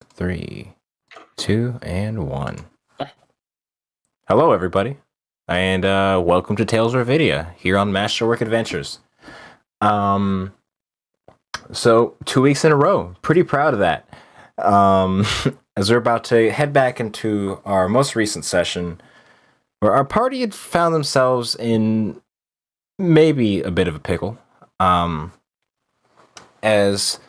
3, 2, and 1. Hello, everybody, and welcome to Tales of Revedia here on Masterwork Adventures. So 2 weeks in a row, pretty proud of that. As we're about to head back into our most recent session, where our party had found themselves in maybe a bit of a pickle, as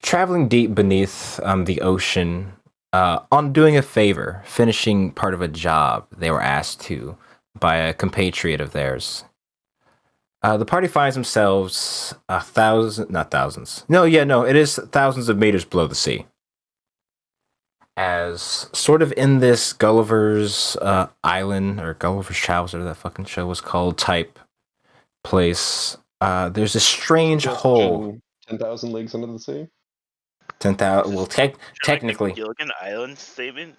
traveling deep beneath the ocean. On doing a favor, finishing part of a job they were asked to by a compatriot of theirs. The party finds themselves not thousands. No, it is thousands of meters below the sea. As sort of in this Gulliver's Island, or Gulliver's Travels, whatever that fucking show was called, type place, there's a strange hole. 10,000 leagues under the sea? 10,000, well, technically. Like Gilligan Island statement?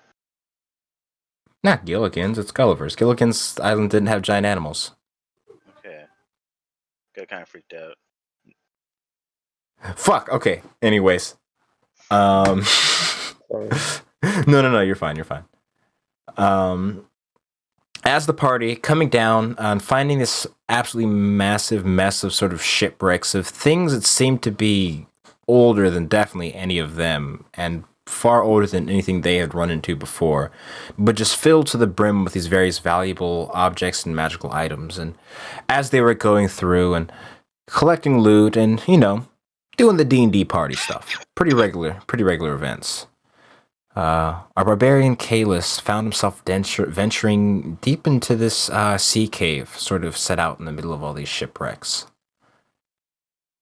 Not Gilligan's, it's Gulliver's. Gilligan's Island didn't have giant animals. Okay. Got kind of freaked out. Fuck, okay. Anyways. Sorry. No, you're fine. As the party coming down and finding this absolutely massive mess of sort of shipwrecks of things that seem to be older than definitely any of them, and far older than anything they had run into before, but just filled to the brim with these various valuable objects and magical items. And as they were going through and collecting loot and, doing the D&D party stuff, pretty regular events, our barbarian Kalis found himself venturing deep into this sea cave, sort of set out in the middle of all these shipwrecks.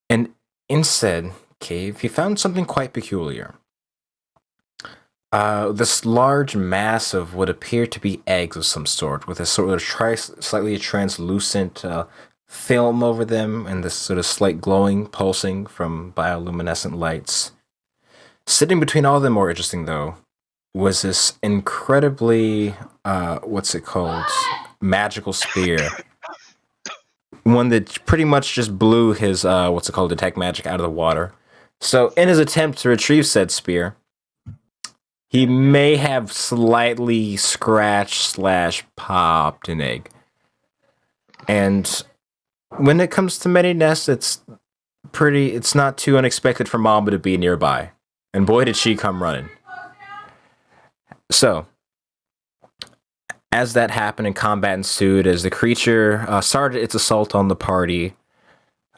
And instead cave, he found something quite peculiar. This large mass of what appeared to be eggs of some sort, with a sort of slightly translucent film over them, and this sort of slight glowing, pulsing from bioluminescent lights. Sitting between all of them, more interesting though, was this incredibly, magical spear. One that pretty much just blew his, detect magic out of the water. So, in his attempt to retrieve said spear, he may have slightly scratched/popped an egg. And when it comes to many nests, it's not too unexpected for Mamba to be nearby. And boy, did she come running. So, as that happened and combat ensued, as the creature started its assault on the party,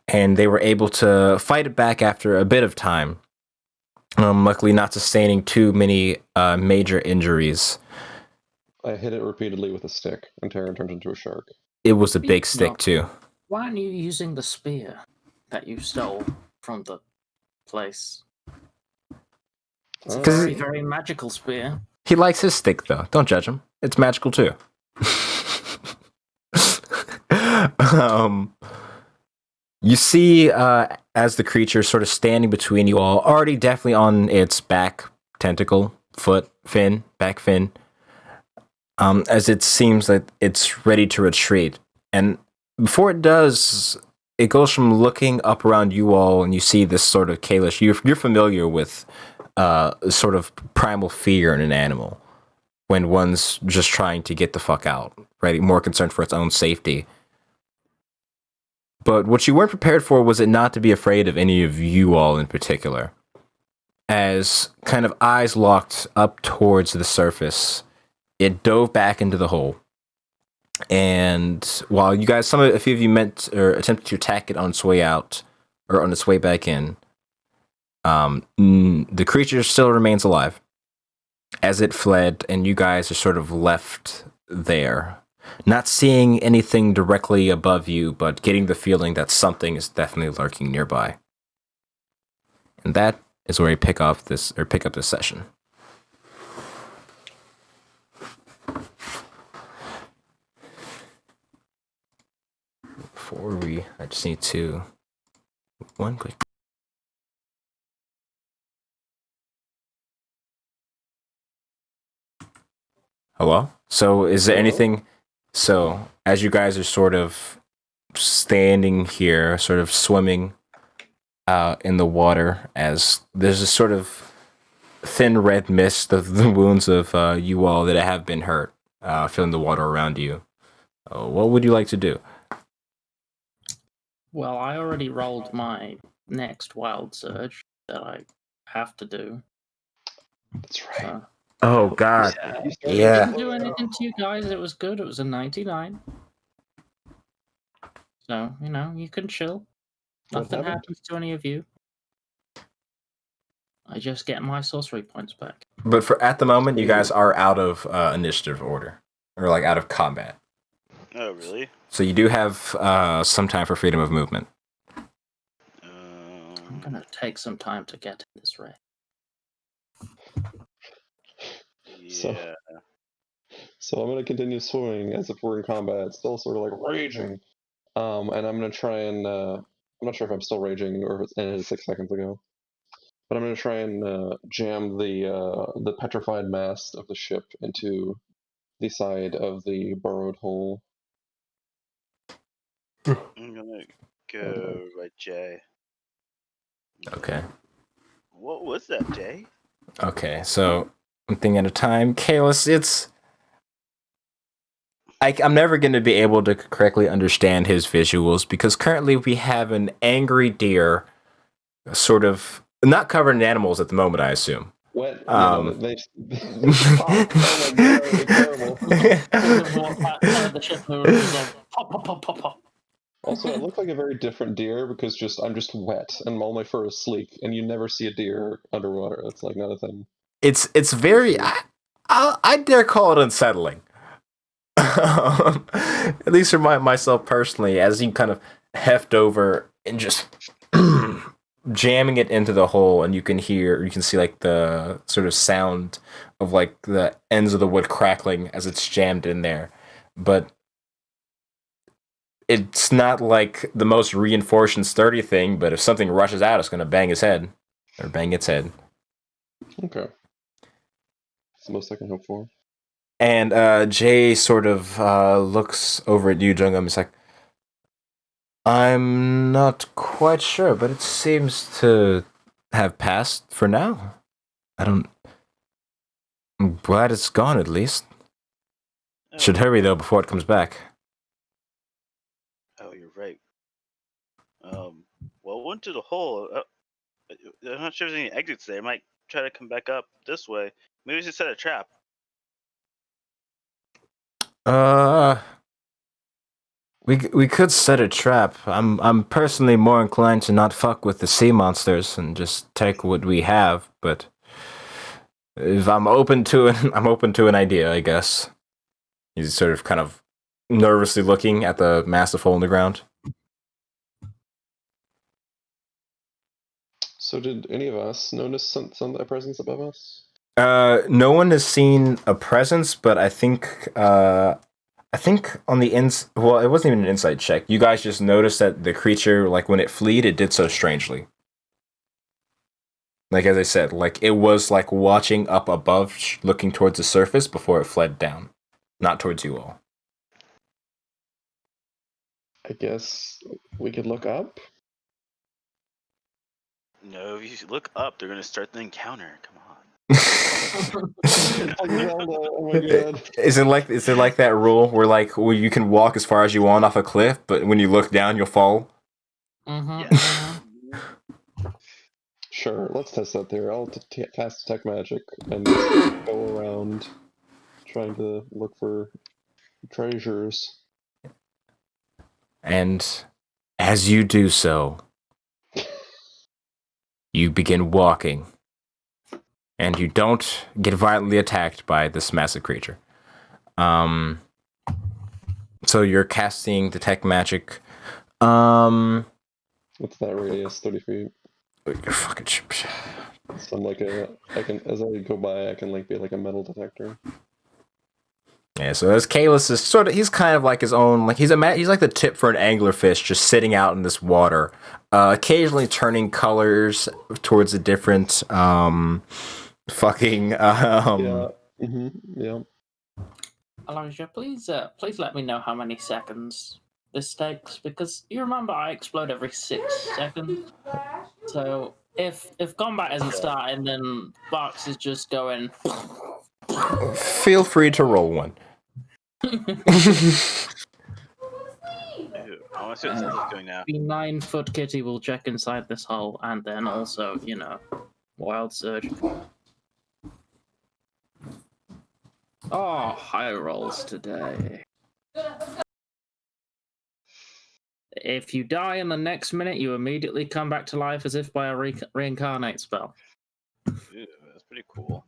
and they were able to fight it back after a bit of time. Luckily not sustaining too many major injuries. I hit it repeatedly with a stick until it turned into a shark. It was a big stick too. Why aren't you using the spear that you stole from the place? It's a very, very magical spear. He likes his stick though. Don't judge him. It's magical too. You see, as the creature sort of standing between you all, already definitely on its back tentacle, back fin, as it seems that it's ready to retreat. And before it does, it goes from looking up around you all, and you see this sort of Kalish. You're familiar with sort of primal fear in an animal when one's just trying to get the fuck out, right? More concerned for its own safety. But what you weren't prepared for was it not to be afraid of any of you all in particular. As kind of eyes locked up towards the surface, it dove back into the hole. And while you guys, a few of you attempted to attack it on its way out, or on its way back in, the creature still remains alive as it fled, and you guys are sort of left there. Not seeing anything directly above you, but getting the feeling that something is definitely lurking nearby. And that is where we pick up this session. I just need to one quick. Hello? So is there anything? So as you guys are sort of standing here, sort of swimming in the water, as there's a sort of thin red mist of the wounds of you all that have been hurt, filling the water around you. What would you like to do? Well, I already rolled my next wild surge that I have to do. That's right. So, Oh God, You started it yeah. didn't do anything to you guys. It was good. It was a 99. So, you can chill. What Nothing happened? happens to any of you. I just get my sorcery points back. But for at the moment, you guys are out of initiative order, or like out of combat. Oh, really? So you do have some time for freedom of movement. I'm gonna take some time to get in this raid. Yeah. So I'm gonna continue swimming as if we're in combat, still sort of like raging. And I'm gonna try and I'm not sure if I'm still raging or if it ended 6 seconds ago. But I'm gonna try and jam the petrified mast of the ship into the side of the burrowed hole. I'm gonna go by Jay. Okay. What was that, Jay? Okay. So one thing at a time. Kalis, I'm never going to be able to correctly understand his visuals because currently we have an angry deer, sort of not covered in animals at the moment, I assume. Wet, they Oh my god, it's terrible. The ship and it was like pop, pop, pop, pop, pop. Also, it looked like a very different deer because I'm just wet and all my fur is sleek, and you never see a deer underwater. That's like not a thing. It's very. I dare call it unsettling. At least for myself personally, as you kind of heft over and just jamming it into the hole, and you can see like the sort of sound of like the ends of the wood crackling as it's jammed in there, but it's not like the most reinforced and sturdy thing. But if something rushes out, it's going to bang his head or bang its head. Okay, that's the most I can hope for. And Jay sort of looks over at you, Jungam. He's like, I'm not quite sure, but it seems to have passed for now. I'm glad it's gone at least. Should hurry though before it comes back. Oh, you're right. Well, it went to the hole. I'm not sure if there's any exits there. I might try to come back up this way. Maybe we should set a trap. We could set a trap. I'm personally more inclined to not fuck with the sea monsters and just take what we have, but if I'm open to it, I'm open to an idea, I guess. He's sort of kind of nervously looking at the massive hole in the ground. So, did any of us notice some a presence above us? No one has seen a presence, but I think on the well, it wasn't even an insight check. You guys just noticed that the creature, like when it fled, it did so strangely. Like as I said, like it was like watching up above, looking towards the surface before it fled down, not towards you all. I guess we could look up. No, if you look up, they're gonna start the encounter. Come on. Oh my god! Is it like that rule where you can walk as far as you want off a cliff, but when you look down, you'll fall? Yeah. Sure, let's test that there. I'll cast Detect Magic and just go around trying to look for treasures. And as you do so, you begin walking. And you don't get violently attacked by this massive creature. So you're casting Detect Magic. What's that radius? 30 feet. You're fucking. So I'm like I can as I go by, I can like be like a metal detector. Yeah. So as Kalis is he's kind of like his own, like he's like the tip for an anglerfish, just sitting out in this water, occasionally turning colors towards a different fucking. Yeah. Mm-hmm. Yeah. Elijah, please let me know how many seconds this takes, because you remember I explode every 6 seconds. So if combat isn't starting, then Barks is just going. Feel free to roll one. Ew, I want to see what Zelda's doing now. The 9-foot kitty will check inside this hole, and then also, Wild Surge. Oh, high rolls today. If you die in the next minute, you immediately come back to life as if by a reincarnate spell. Ew, that's pretty cool.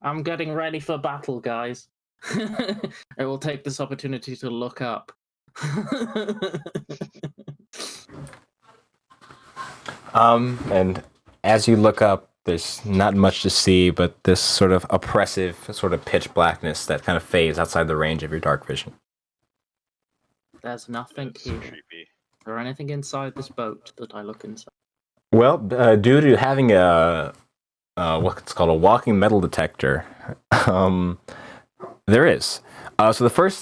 I'm getting ready for battle, guys. I will take this opportunity to look up. And as you look up, there's not much to see, but this sort of oppressive, sort of pitch blackness that kind of fades outside the range of your dark vision. There's nothing It's here. creepy. Or anything inside this boat that I look inside. Well, due to having a what's called a walking metal detector, there is. So the first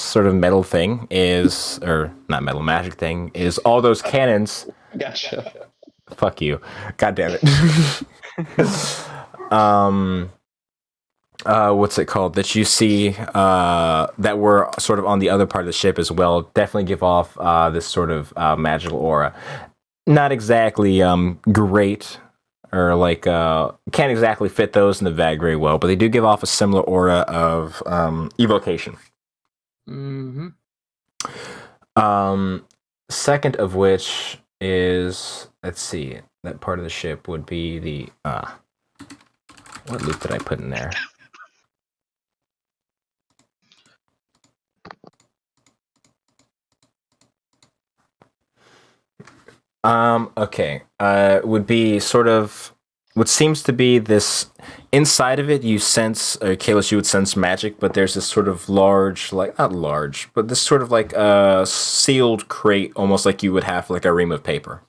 sort of metal thing is, or not metal, magic thing is all those cannons. Gotcha. Fuck you. God damn it. What's it called? That you see that were sort of on the other part of the ship as well. Definitely give off this sort of magical aura. Not exactly great, or like can't exactly fit those in the bag very well, but they do give off a similar aura of evocation. Mm-hmm. Second of which is, let's see, that part of the ship would be the what loop did I put in there? Okay. Would be sort of what seems to be this inside of it. You sense, or Kalis, you would sense magic, but there's this sort of large, like not large, but this sort of like a sealed crate, almost like you would have like a ream of paper,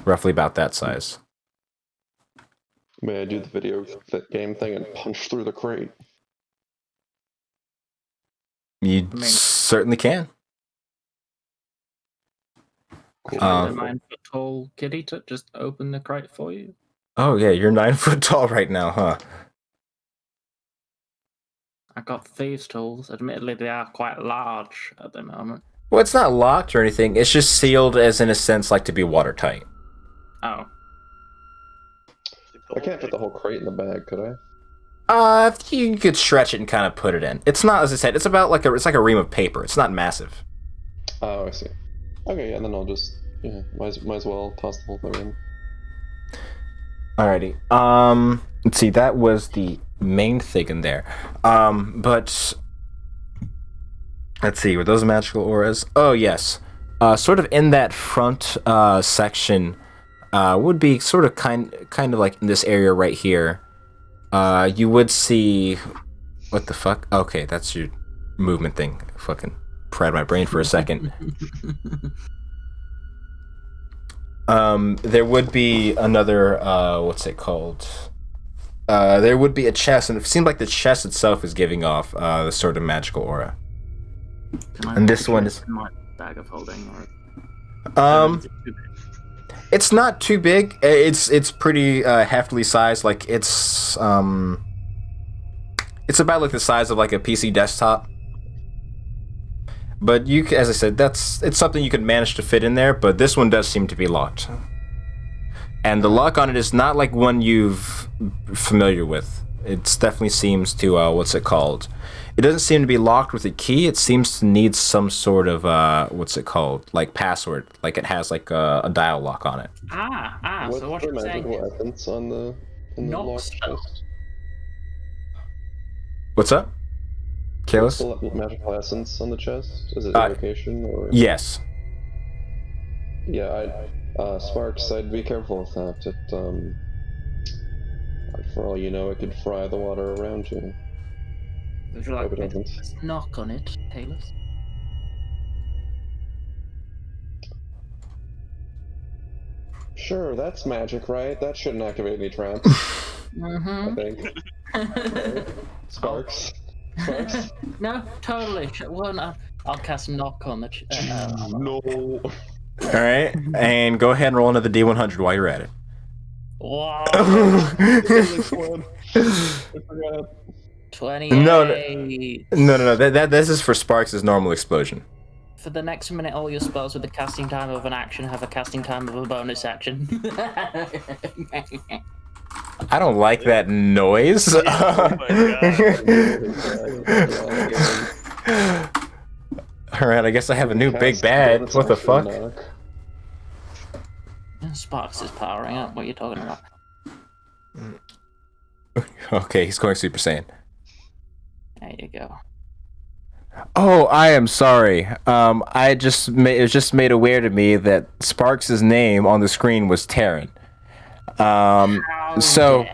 roughly about that size. May I do the video game thing and punch through the crate? You I mean- certainly can. Cool. The 9-foot tall kitty to just open the crate for you. Oh yeah, you're 9 foot tall right now, huh? I got thieves' tools. Admittedly, they are quite large at the moment. Well, it's not locked or anything. It's just sealed, as in a sense, like to be watertight. Oh, I can't fit the whole crate in the bag, could I? You could stretch it and kind of put it in. It's not, as I said, it's about like it's like a ream of paper. It's not massive. Oh, I see. Okay, yeah, then I'll just might as well toss the whole thing in. Alrighty. Let's see. That was the main thing in there. But let's see. Were those magical auras? Oh yes. Sort of in that front section would be sort of kind of like in this area right here. You would see. What the fuck? Okay, that's your movement thing. Fucking fried my brain for a second. There would be another, what's it called? There would be a chest, and it seemed like the chest itself is giving off the sort of magical aura. And this one is my bag of holding. Or... it's not too big. It's pretty heftily sized. Like it's about like the size of like a PC desktop. But you, as I said, it's something you can manage to fit in there. But this one does seem to be locked, and the lock on it is not like one you've familiar with. It definitely seems to what's it called? It doesn't seem to be locked with a key. It seems to need some sort of what's it called? Like password. Like it has like a dial lock on it. What's So what the you're saying magical is essence in the Knock locked spell. chest? What's up, What's Kalis? the magical essence on the chest? Is it Uh, invocation or? Yes. Yeah, Sparks, I'd be careful with that. It, for all you know, it could fry the water around you. would you like Hope it me to doesn't. just knock on it, Kalis? Sure, that's magic, right? That shouldn't activate any traps, I think. Right? Sparks? Sparks? No, totally. Well, no, I'll cast knock on the. No. All right, and go ahead and roll another D100 while you're at it. Wow. I forgot. 28. No. That this is for Sparks' normal explosion. For the next minute, all your spells with the casting time of an action have a casting time of a bonus action. I don't like that noise. Oh my All right, I guess I have a new big Cast bad. bonus What the action fuck? knock. Sparks is powering up. What are you talking about? Okay, he's going Super Saiyan. There you go. Oh, I am sorry. It was just made aware to me that Sparks' name on the screen was Terran. So,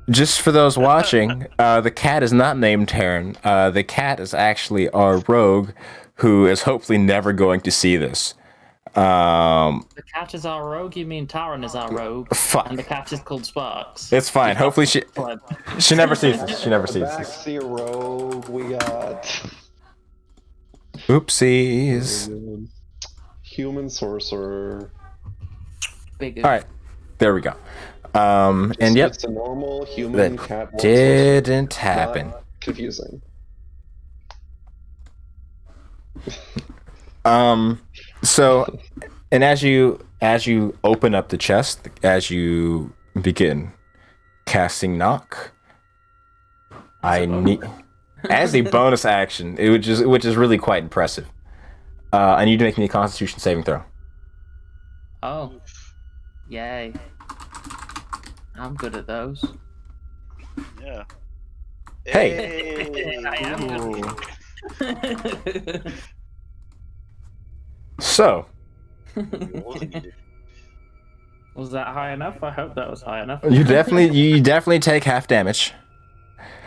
just for those watching, the cat is not named Terran. The cat is actually our rogue, who is hopefully never going to see this. The cat is our rogue. You mean Taran is our rogue, Fuck. and the cat is called Sparks. It's fine. Hopefully she never sees this. She never sees this. Backseat rogue we got. Oopsies. Human sorcerer. Big. All right, there we go. And yep, It's a normal human that cat. didn't happen. Not confusing. So, and as you open up the chest, as you begin casting knock, I need as a bonus action, which is really quite impressive. I need to make me a Constitution saving throw. Oh, yay! I'm good at those. Yeah. Hey. I am good. So, Was that high enough? I hope that was high enough. you definitely take half damage.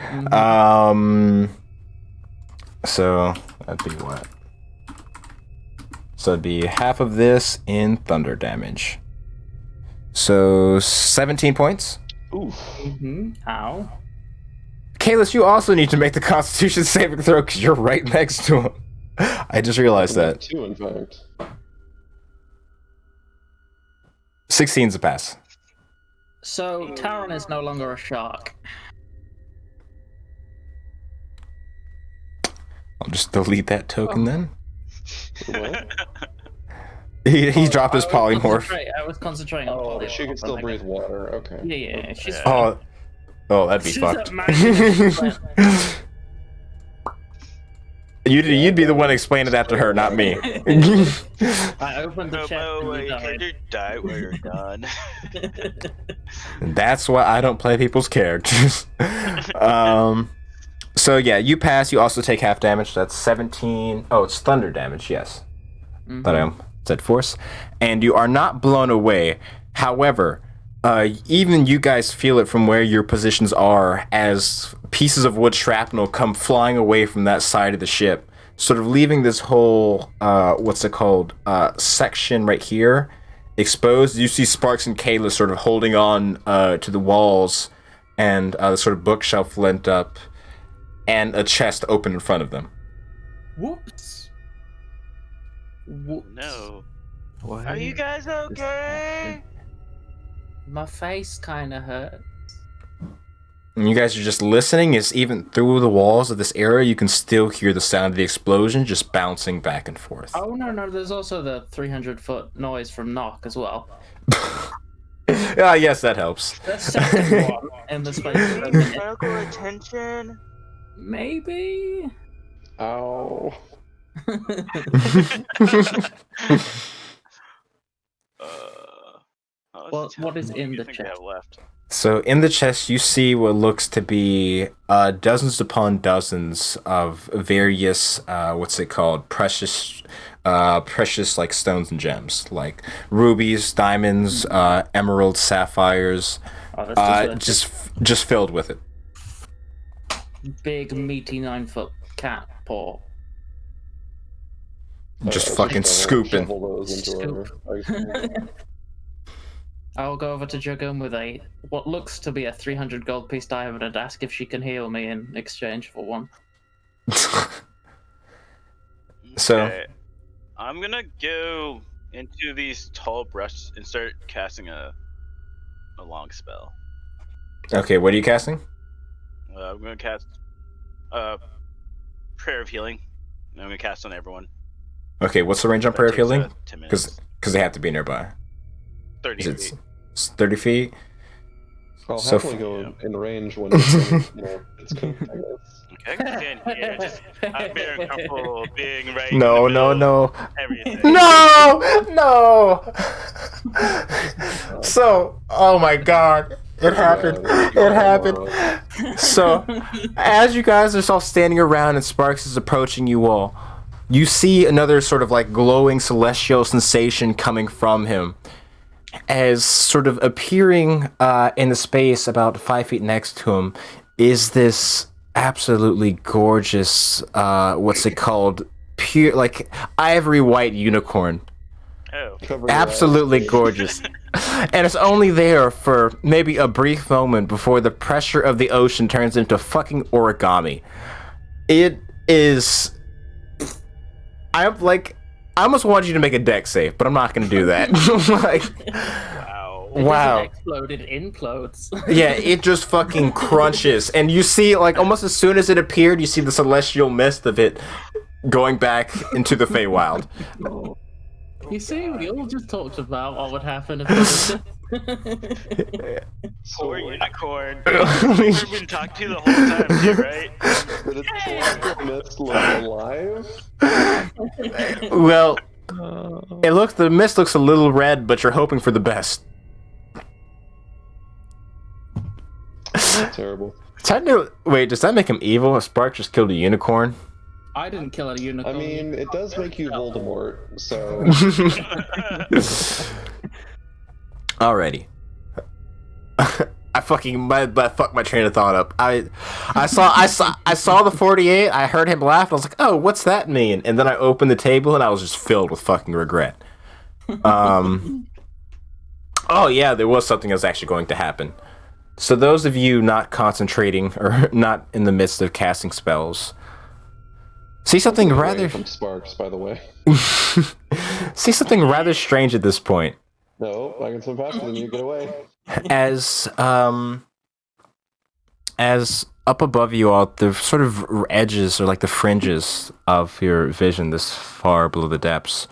Mhm. So that'd be what? So it'd be half of this in thunder damage. So 17 points. Oof. How? Kalis, you also need to make the Constitution saving throw because you're right next to him. I just realized that. 2, in fact. 16's a pass. So Taran is no longer a shark. I'll just delete that token then. What? He dropped his polymorph. I was concentrating on Oh, polymorph. she can still breathe water. Okay. Yeah, she's Yeah. Oh, that'd be She's fucked. a magic. You'd be the one explaining that to her, not me. I opened the Oh, chest by the and way, you you died. can't do die while you're gone. That's why I don't play people's characters. So yeah, you pass. You also take half damage. That's 17. Oh, it's thunder damage. Yes. Thought I said force. And you are not blown away. However, even you guys feel it from where your positions are as pieces of wood shrapnel come flying away from that side of the ship, sort of leaving this whole section right here exposed. You see Sparks and Kayla sort of holding on to the walls, and the sort of bookshelf lent up, and a chest open in front of them. Whoops. Whoops. No. What? Are you guys okay? My face kind of hurt. And you guys are just listening. It's even through the walls of this area, you can still hear the sound of the explosion just bouncing back and forth. Oh no! There's also the 300-foot noise from Knock as well. Yeah, yes, that helps. That's second one in the space of a minute. Medical attention? Maybe. Ow. What is in the think we chest? have left? So in the chest, you see what looks to be dozens upon dozens of various precious like stones and gems, like rubies, diamonds, emeralds, sapphires, Oh, that's just filled with it. big meaty 9-foot cat paw. Just fucking scooping. Shovel those into our- I'll go over to Jugun with what looks to be a 300 gold piece diamond and ask if she can heal me in exchange for one. So- Okay. I'm gonna go into these tall brushes and start casting a long spell. Okay, what are you casting? I'm going to cast Prayer of Healing. And I'm going to cast on everyone. Okay, what's the range on That Prayer of takes, Healing? 10 minutes. Because they have to be nearby. 30 Is feet. it 30 feet? I'll So happily go in range when it's cooked, I guess. Okay, I can stand here. I'm very comfortable being right No, in the middle no. of everything. No! So, oh my god. It happened. It happened. So, as you guys are all standing around and Sparks is approaching you all, you see another sort of like glowing celestial sensation coming from him. As sort of appearing in the space about 5 feet next to him is this absolutely gorgeous, what's it called? Pure, like ivory white unicorn. Oh. Absolutely gorgeous. And it's only there for maybe a brief moment before the pressure of the ocean turns into fucking origami. It is. I almost wanted you to make a deck save, but I'm not going to do that. Like, Wow. It doesn't explode, it implodes. yeah, it just fucking crunches, and you see, like, almost as soon as it appeared, you see the celestial mist of it going back into the Feywild. You see, we all just talked about what would happen if it was Poor unicorn. You've been talking to the whole time, too, right? But it's celestial mist look alive? Well, the mist looks a little red, but you're hoping for the best. Terrible. Wait, does that make him evil? A Spark just killed a unicorn? I didn't kill a unicorn. I mean, it does make you Voldemort, so... Alrighty. I fucking fucked my train of thought up. I saw the 48. I heard him laugh. I was like, oh, what's that mean? And then I opened the table and I was just filled with fucking regret. Oh yeah, there was something that was actually going to happen. So those of you not concentrating or not in the midst of casting spells, see something rather from Sparks, by the way. see something rather strange at this point. No, I can swim faster than you. Get away. As up above you all, the sort of edges or like the fringes of your vision, this far below the depths,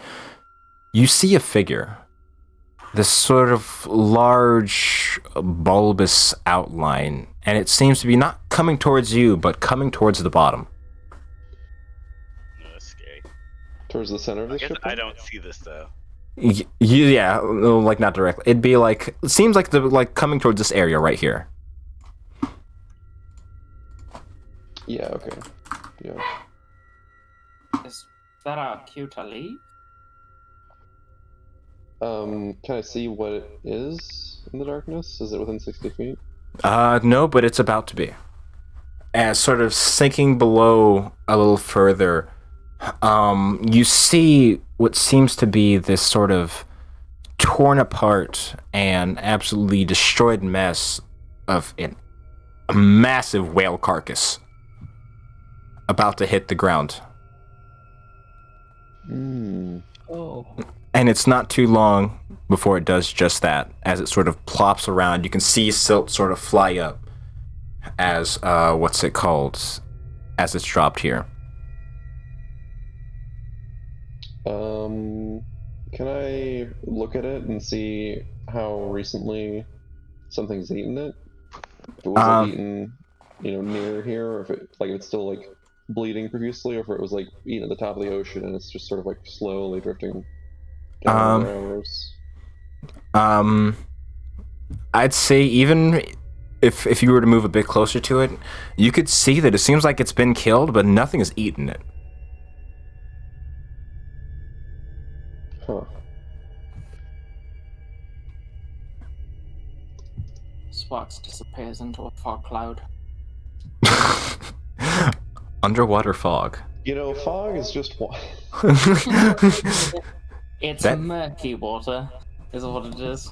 you see a figure. This sort of large, bulbous outline, and it seems to be not coming towards you, but coming towards the bottom. No, that's scary. Towards the center of the I guess ship? I don't see this, though. Yeah, like not directly. It'd be like, it seems like coming towards this area right here. Yeah, okay. Yeah. Is that our cue to leave? Can I see what it is in the darkness? Is it within 60 feet? No, but it's about to be. As sort of sinking below a little further, you see what seems to be this sort of torn apart and absolutely destroyed mess of a massive whale carcass about to hit the ground. Oh. And it's not too long before it does just that. As it sort of plops around, you can see silt sort of fly up as, what's it called? As it's dropped here. Can I look at it and see how recently something's eaten it? If it was like, eaten, near here, or if it's still like bleeding profusely, or if it was like eaten at the top of the ocean and it's just sort of like slowly drifting down the hours. I'd say even if you were to move a bit closer to it, you could see that it seems like it's been killed, but nothing has eaten it. Huh. Sparks disappears into a fog cloud. Underwater fog. Fog is just one. It's murky water, is what it is.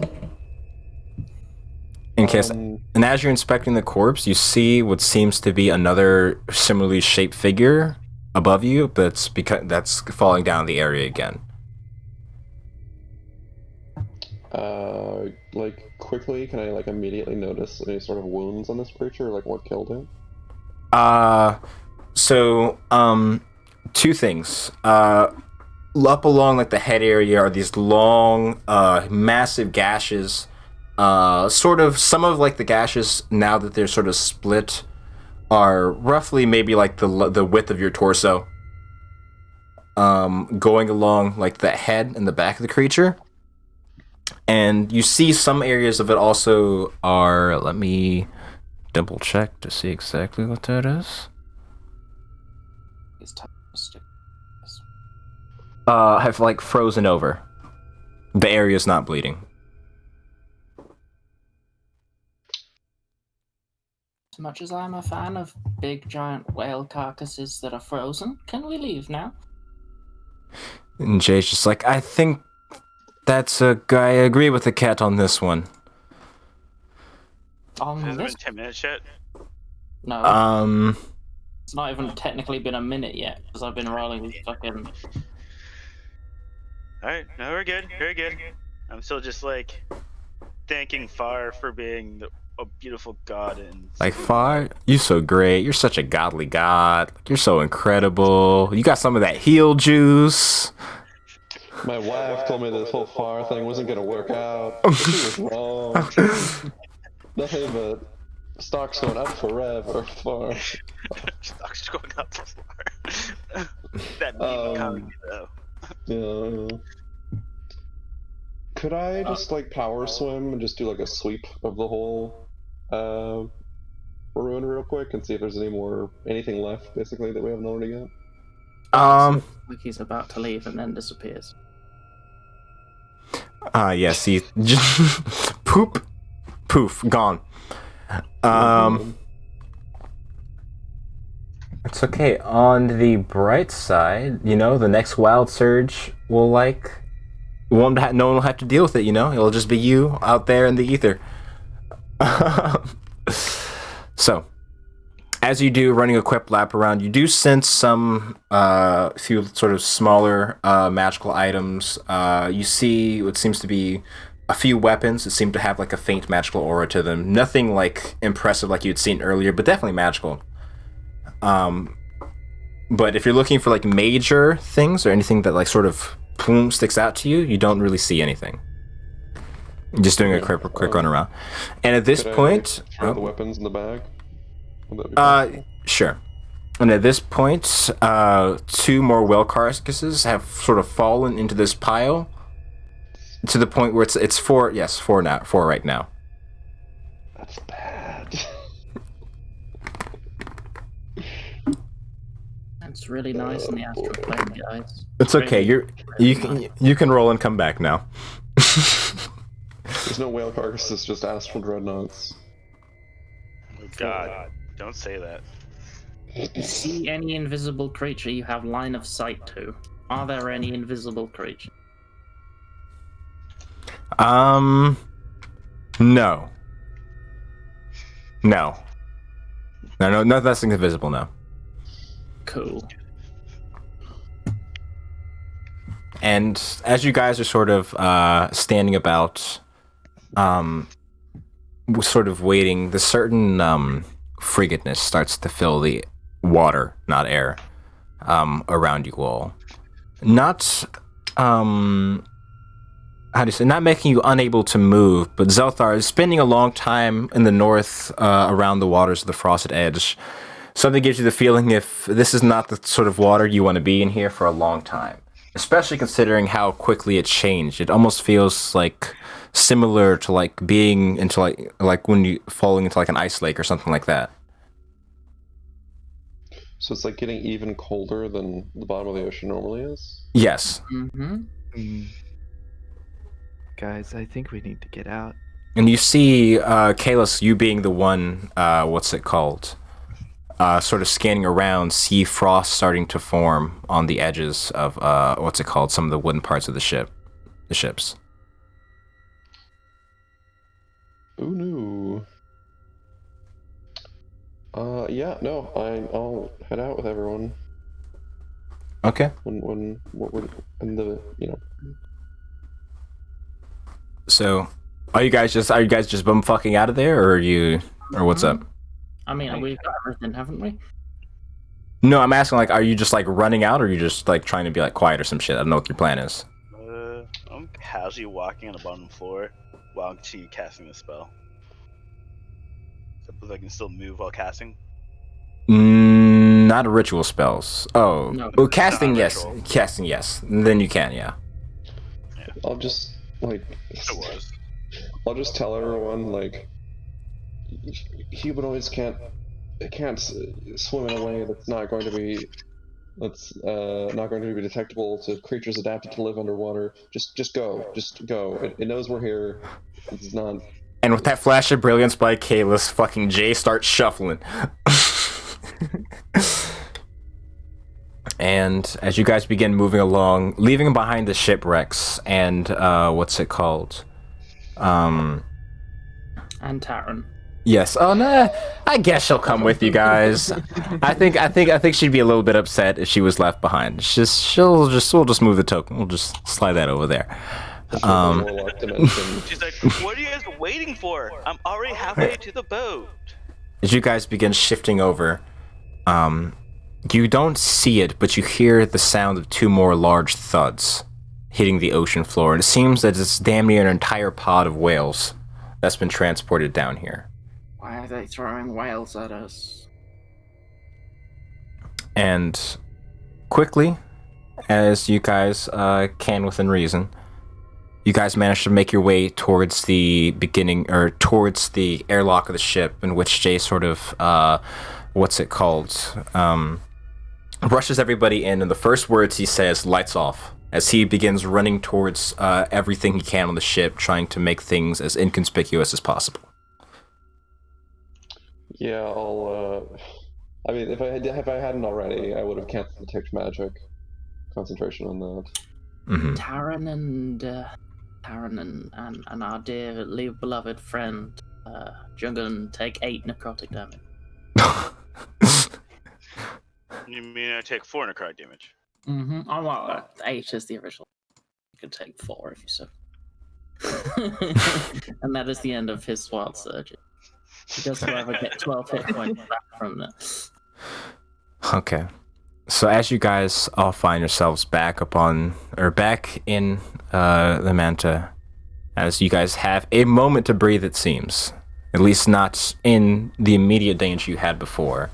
In case, and as you're inspecting the corpse, you see what seems to be another similarly shaped figure above you, that's falling down the area again. Like quickly, can I like immediately notice any sort of wounds on this creature, like what killed him? So two things. Up along like the head area are these long, massive gashes. Sort of some of like the gashes now that they're sort of split are roughly maybe like the width of your torso. Going along like the head and the back of the creature. And you see some areas of it also are, let me double check to see exactly what that is. It's time to stick. Have like frozen over. The area's not bleeding. As much as I'm a fan of big giant whale carcasses that are frozen, can we leave now? And Jay's just like, I think that's a guy. I agree with the cat on this one. On Has it this? been 10 minutes yet? No. It's not even technically been a minute yet, because I've been rolling with fucking... Alright, no, we're good. Very good. I'm still just like thanking Far for being a beautiful god and Like, Far, you're so great. You're such a godly god. You're so incredible. You got some of that heal juice. My wife told me this whole far thing wasn't gonna work out. She was wrong. Nothing but stocks going up for Rev or far. Stock's going up for Far. That meme economy though. Yeah. Could I just like power swim and just do like a sweep of the whole ruin real quick and see if there's anything left basically that we haven't already got? Like he's about to leave and then disappears. Yes, he poop, poof, gone. It's okay. On the bright side, you know, the next wild surge will no one will have to deal with it. You know, it'll just be you out there in the ether. So, as you do running a quick lap around, you do sense some few sort of smaller magical items. You see what seems to be a few weapons that seem to have like a faint magical aura to them. Nothing like impressive like you'd seen earlier, but definitely magical. But if you're looking for like major things or anything that like sort of boom sticks out to you, you don't really see anything. Just doing a quick run around. And at this point, throw the weapons in the bag. Would that be possible? Sure. And at this point, two more whale carcasses have sort of fallen into this pile to the point where it's four right now. That's bad. That's really nice in the astral plane, guys. It's okay. You can roll and come back now. There's no whale carcasses, just astral dreadnoughts. Oh god, don't say that. If you see any invisible creature you have line of sight to, are there any invisible creatures? No. No, nothing's invisible now. Cool. And as you guys are sort of standing about, sort of waiting, the certain frigatedness starts to fill the water, not air, around you all. Not, how do you say, not making you unable to move, but Zelthar is spending a long time in the north around the waters of the Frosted Edge. Something gives you the feeling if this is not the sort of water you want to be in here for a long time. Especially considering how quickly it changed. It almost feels like similar to like being into like when you falling into like an ice lake or something like that. So it's like getting even colder than the bottom of the ocean normally is? Yes. Mm-hmm. Guys, I think we need to get out. And you see, Kalis, you being the one, what's it called? Sort of scanning around, see frost starting to form on the edges of, what's it called? Some of the wooden parts of the ships. Ooh, no. Yeah, no, I'll head out with everyone. Okay. When what we're in the, you know. So, are you guys just bumfucking out of there, or what's up? I mean, we've got everything, haven't we? No, I'm asking, like, are you just like running out, or are you just like trying to be like quiet or some shit? I don't know what your plan is. I'm casually walking on the bottom floor while I continue casting the spell. Suppose I can still move while casting. Not ritual spells. Oh, No. oh, casting, yes. Ritual. Casting, yes. Then you can, yeah. I'll just like. It was. I'll just tell everyone like. Humanoids can't swim in a way that's not going to be detectable to creatures adapted to live underwater. Just go. It knows we're here. It's not. And with that flash of brilliance by Kalis, fucking Jay starts shuffling. And as you guys begin moving along, leaving behind the shipwrecks and what's it called? And Taran. Yes. Oh no. I guess she'll come with you guys. I think she'd be a little bit upset if she was left behind. We'll just move the token. We'll just slide that over there. She's like, what are you guys waiting for? I'm already halfway to the boat. As you guys begin shifting over, you don't see it, but you hear the sound of two more large thuds hitting the ocean floor, and it seems that it's damn near an entire pod of whales that's been transported down here. Why are they throwing whales at us? And quickly, as you guys can within reason, you guys manage to make your way towards the beginning, or towards the airlock of the ship, in which Jay sort of, rushes everybody in, and the first words he says, lights off, as he begins running towards everything he can on the ship, trying to make things as inconspicuous as possible. Yeah, I'll. I mean, if I hadn't already, I would have canceled detect magic concentration on that. Mm-hmm. Taran and our dearly beloved friend Jungan take 8 necrotic damage. You mean I take 4 necrotic damage? Mm-hmm. Oh, well, 8 is the original. You can take 4 if you so. And that is the end of his wild surge. He does, however, get 12 hit points back from that. Okay. So as you guys all find yourselves back in the Manta, as you guys have a moment to breathe, it seems. At least not in the immediate danger you had before.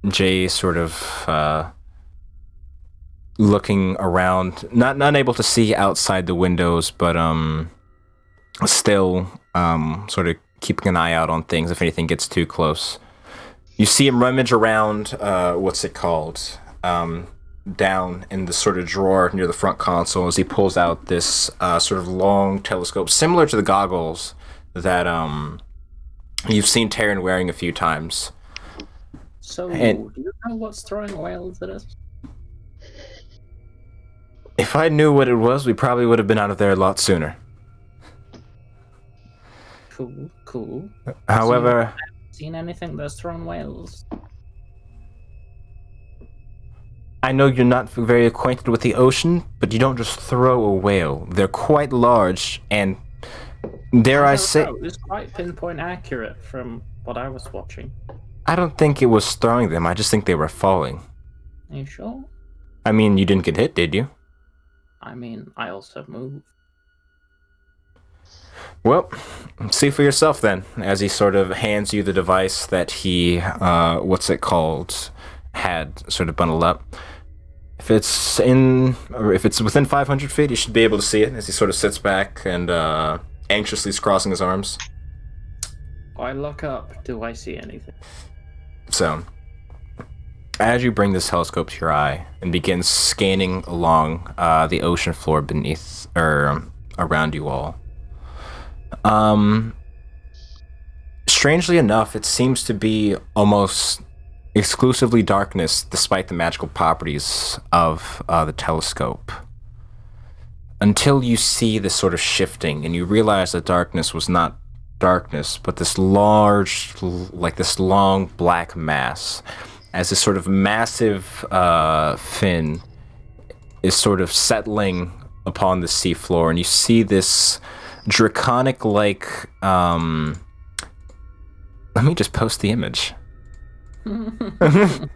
Jay sort of looking around, not able to see outside the windows, but still sort of keeping an eye out on things if anything gets too close. You see him rummage around, down in the sort of drawer near the front console as he pulls out this sort of long telescope, similar to the goggles that you've seen Taryn wearing a few times. So, And- do you know what's throwing whales at us? If I knew what it was, we probably would have been out of there a lot sooner. Cool. However, Seen anything that's thrown whales? I know you're not very acquainted with the ocean, but you don't just throw a whale. They're quite large, and dare I say... It was quite pinpoint accurate from what I was watching. I don't think it was throwing them, I just think they were falling. Are you sure? I mean, you didn't get hit, did you? I mean, I also move. Well, see for yourself then, as he sort of hands you the device that he, had sort of bundled up. If it's within 500 feet, you should be able to see it as he sort of sits back and anxiously is crossing his arms. I look up. Do I see anything? So, as you bring this telescope to your eye and begin scanning along the ocean floor beneath, or around you all, strangely enough, it seems to be almost exclusively darkness, despite the magical properties of the telescope. Until you see this sort of shifting, and you realize that darkness was not darkness, but this long black mass, as this sort of massive fin is sort of settling upon the seafloor, and you see this draconic-like. Let me just post the image. The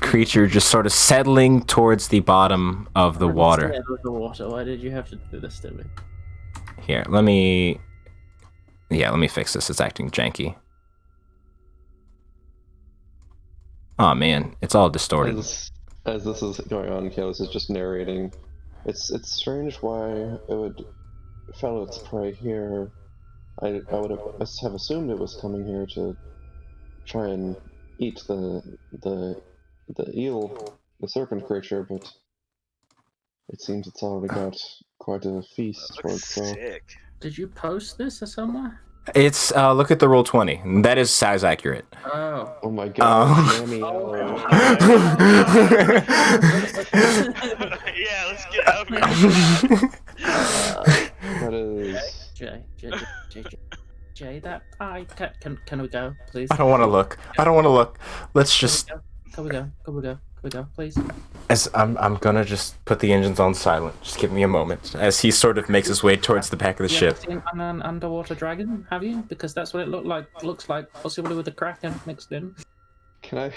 creature just sort of settling towards the bottom of the water. Scared of the water. Why did you have to do this to me? Here, let me fix this. It's acting janky. Oh man, it's all distorted. As this is going on, Kalos is just narrating. It's strange why it would follow its prey here. I would have assumed it was coming here to try and eat the eel, the serpent creature, but it seems it's already got quite a feast for Looks itself. sick. Did you post this or somewhere? It's look at the roll 20. That is size accurate. Oh. Oh my god, Mammy, Yeah, let's get out of here. that is... Jay, that can we go, please? I don't want to look. Let's just. Can we go, please? As I'm gonna just put the engines on silent. Just give me a moment. As he sort of makes his way towards the back of the You ship. ever seen an underwater dragon? Have you? Because that's what it looks like, possibly with the kraken mixed in. Can I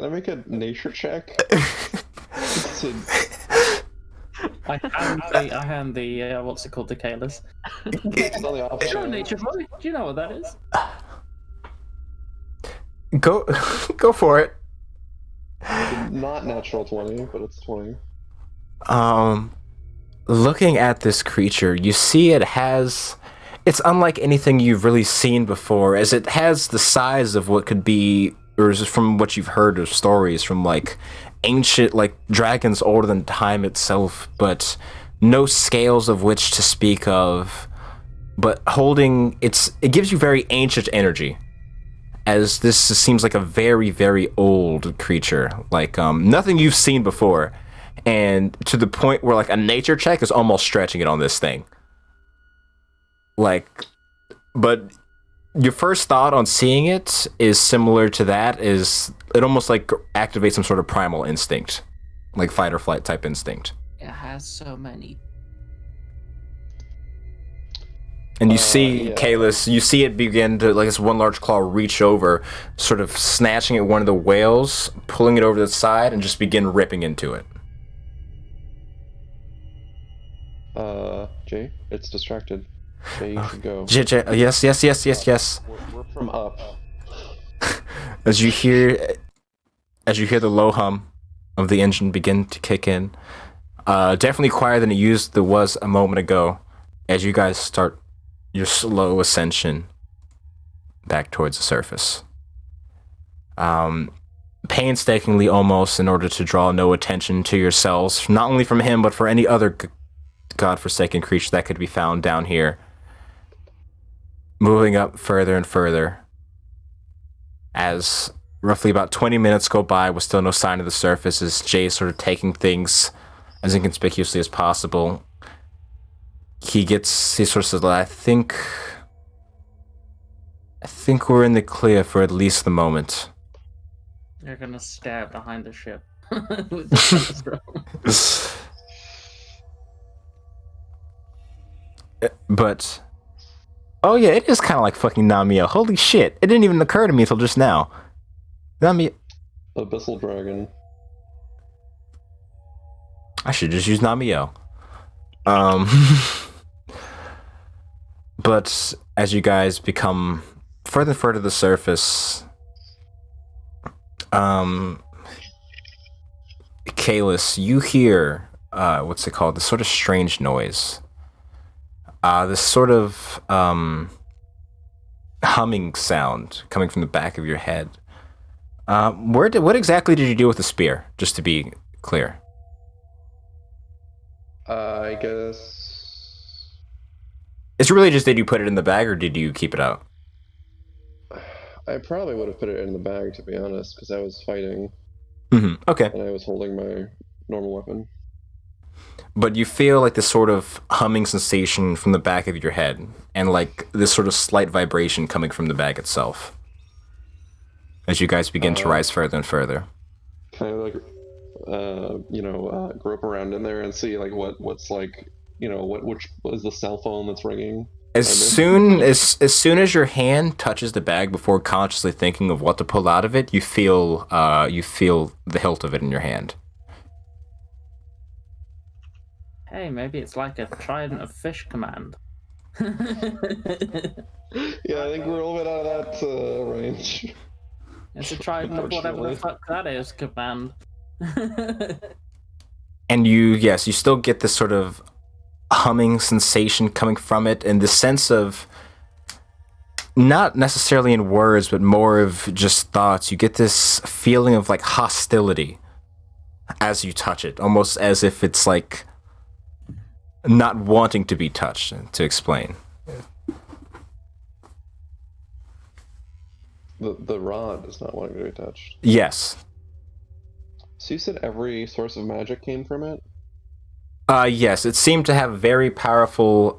make a nature check? I hand the what's it called, the Kalis. It's on the off Sure, chance. nature boy. Do you know what that is? Go for it. Not natural 20, but it's 20. Looking at this creature, you see it's unlike anything you've really seen before, as it has the size of what could be, or is from what you've heard of stories from like ancient, like dragons older than time itself, but no scales of which to speak of, but it gives you very ancient energy, as this seems like a very, very old creature, like nothing you've seen before, and to the point where like a nature check is almost stretching it on this thing. Like, but your first thought on seeing it is similar to that, is it almost like activates some sort of primal instinct, like fight or flight type instinct. It has so many. And you see yeah. Kalis, you see it begin to, like, this one large claw reach over, sort of snatching at one of the whales, pulling it over to the side, and just begin ripping into it. Jay, it's distracted. Jay, you should go. Yes. We're from up. As you hear the low hum of the engine begin to kick in, definitely quieter than it was a moment ago, as you guys start your slow ascension back towards the surface. Painstakingly almost, in order to draw no attention to yourselves, not only from him, but for any other godforsaken creature that could be found down here. Moving up further and further, as roughly about 20 minutes go by with still no sign of the surface, as Jay sort of taking things as inconspicuously as possible. He sort of says, I think we're in the clear for at least the moment. You're gonna stab behind the ship with the telescope. But oh yeah, it is kind of like fucking Namiel. Holy shit, it didn't even occur to me until just now. Namiel. Abyssal dragon. I should just use Namiel. But as you guys become further and further to the surface, Kalis, you hear what's it called? This sort of strange noise. This sort of humming sound coming from the back of your head. What exactly did you do with the spear? Just to be clear. I guess... It's really just, did you put it in the bag or did you keep it out? I probably would have put it in the bag, to be honest, because I was fighting. Mm-hmm. Okay. And I was holding my normal weapon. But you feel like this sort of humming sensation from the back of your head, and like this sort of slight vibration coming from the bag itself, as you guys begin to rise further and further. Can I grope around in there and see like what's like, which is the cell phone that's ringing. As soon as your hand touches the bag before consciously thinking of what to pull out of it, you feel the hilt of it in your hand. Hey, maybe it's like a trident of fish command. Yeah, I think we're a little bit out of that range. It's a trident of whatever the fuck that is command. And you still get this sort of humming sensation coming from it, and the sense of, not necessarily in words, but more of just thoughts. You get this feeling of like hostility as you touch it, almost as if it's like not wanting to be touched, to explain. The rod is not wanting to be touched. Yes. So you said every source of magic came from it? Yes, it seemed to have very powerful,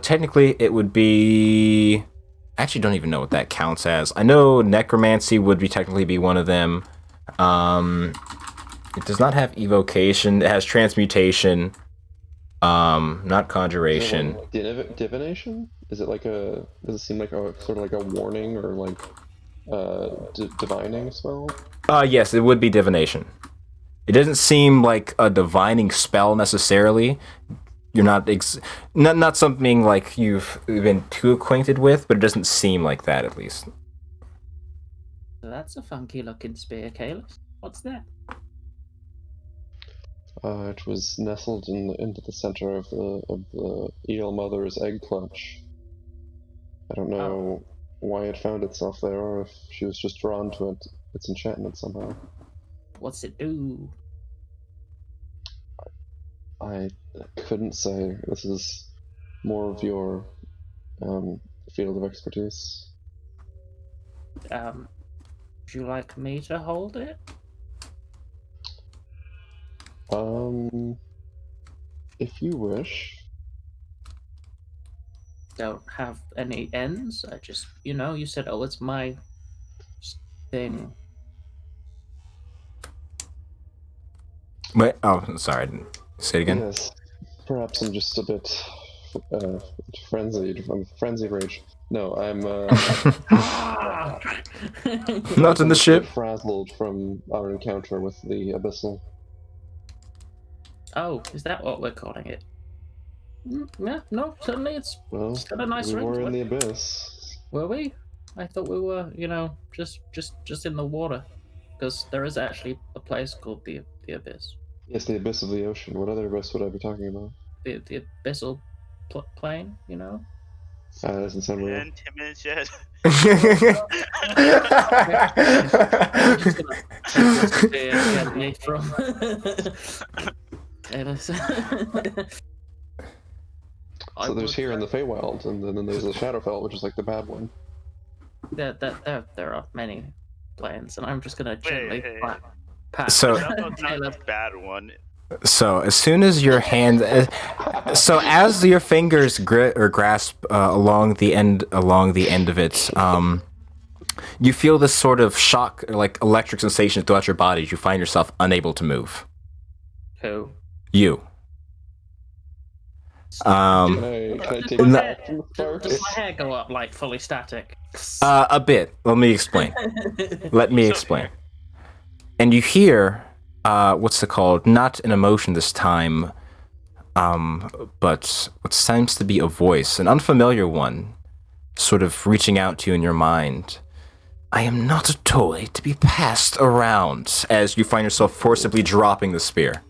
technically it would be, I actually don't even know what that counts as. I know necromancy would technically be one of them. It does not have evocation. It has transmutation. Not conjuration. Divination? Is it like does it seem like a sort of like a warning or like divining spell? Yes, it would be divination. It doesn't seem like a divining spell necessarily. You're not something like you've been too acquainted with, but it doesn't seem like that, at least. That's a funky looking spear, Kalis. What's that? It was nestled into the center of the eel mother's egg clutch. I don't know why it found itself there, or if she was just drawn to its enchantment somehow. What's it do? I couldn't say. This is more of your field of expertise. Would you like me to hold it? If you wish. Don't have any ends. I just, you said, oh, it's my thing. Wait, sorry, I didn't say it again. Yes, perhaps I'm just a bit frenzied. I'm frenzied rage. No, I'm not in the ship. Frazzled from our encounter with the abyssal. Oh, is that what we're calling it? Yeah, no, certainly it's got a nice we ring were to in it. the abyss. Were we? I thought we were, just in the water, because there is actually a place called the abyss. Yes, the abyss of the ocean. What other abyss would I be talking about? The abyssal plane, That doesn't sound real. And Tim is yet. I'm just gonna take this spear gently from Kalis. So there's here in the Feywild, and then there's the Shadowfell, which is like the bad one. There are many planes, and I'm just gonna gently pat. So, Not a bad one. So as soon as your hand, as your fingers grasp along the end of it, you feel this sort of shock, like electric sensation throughout your body. You find yourself unable to move. Who? You. Can I take it back from the fire? Does my hair go up like fully static? A bit. Let me explain. And you hear, what's it called? Not an emotion this time, but what seems to be a voice, an unfamiliar one, sort of reaching out to you in your mind. I am not a toy to be passed around, as you find yourself forcibly dropping the spear.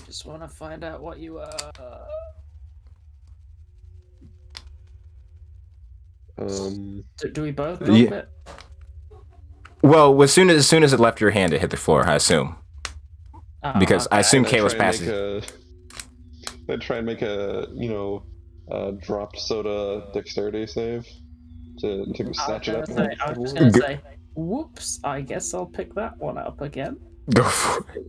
Just want to find out what you are. Do we both drop it? Well, as soon as it left your hand, it hit the floor, I assume. Because I assume Kalis passed it. I'd try and make a dropped soda dexterity save to snatch it up. I was just gonna say, whoops, I guess I'll pick that one up again. Go for it.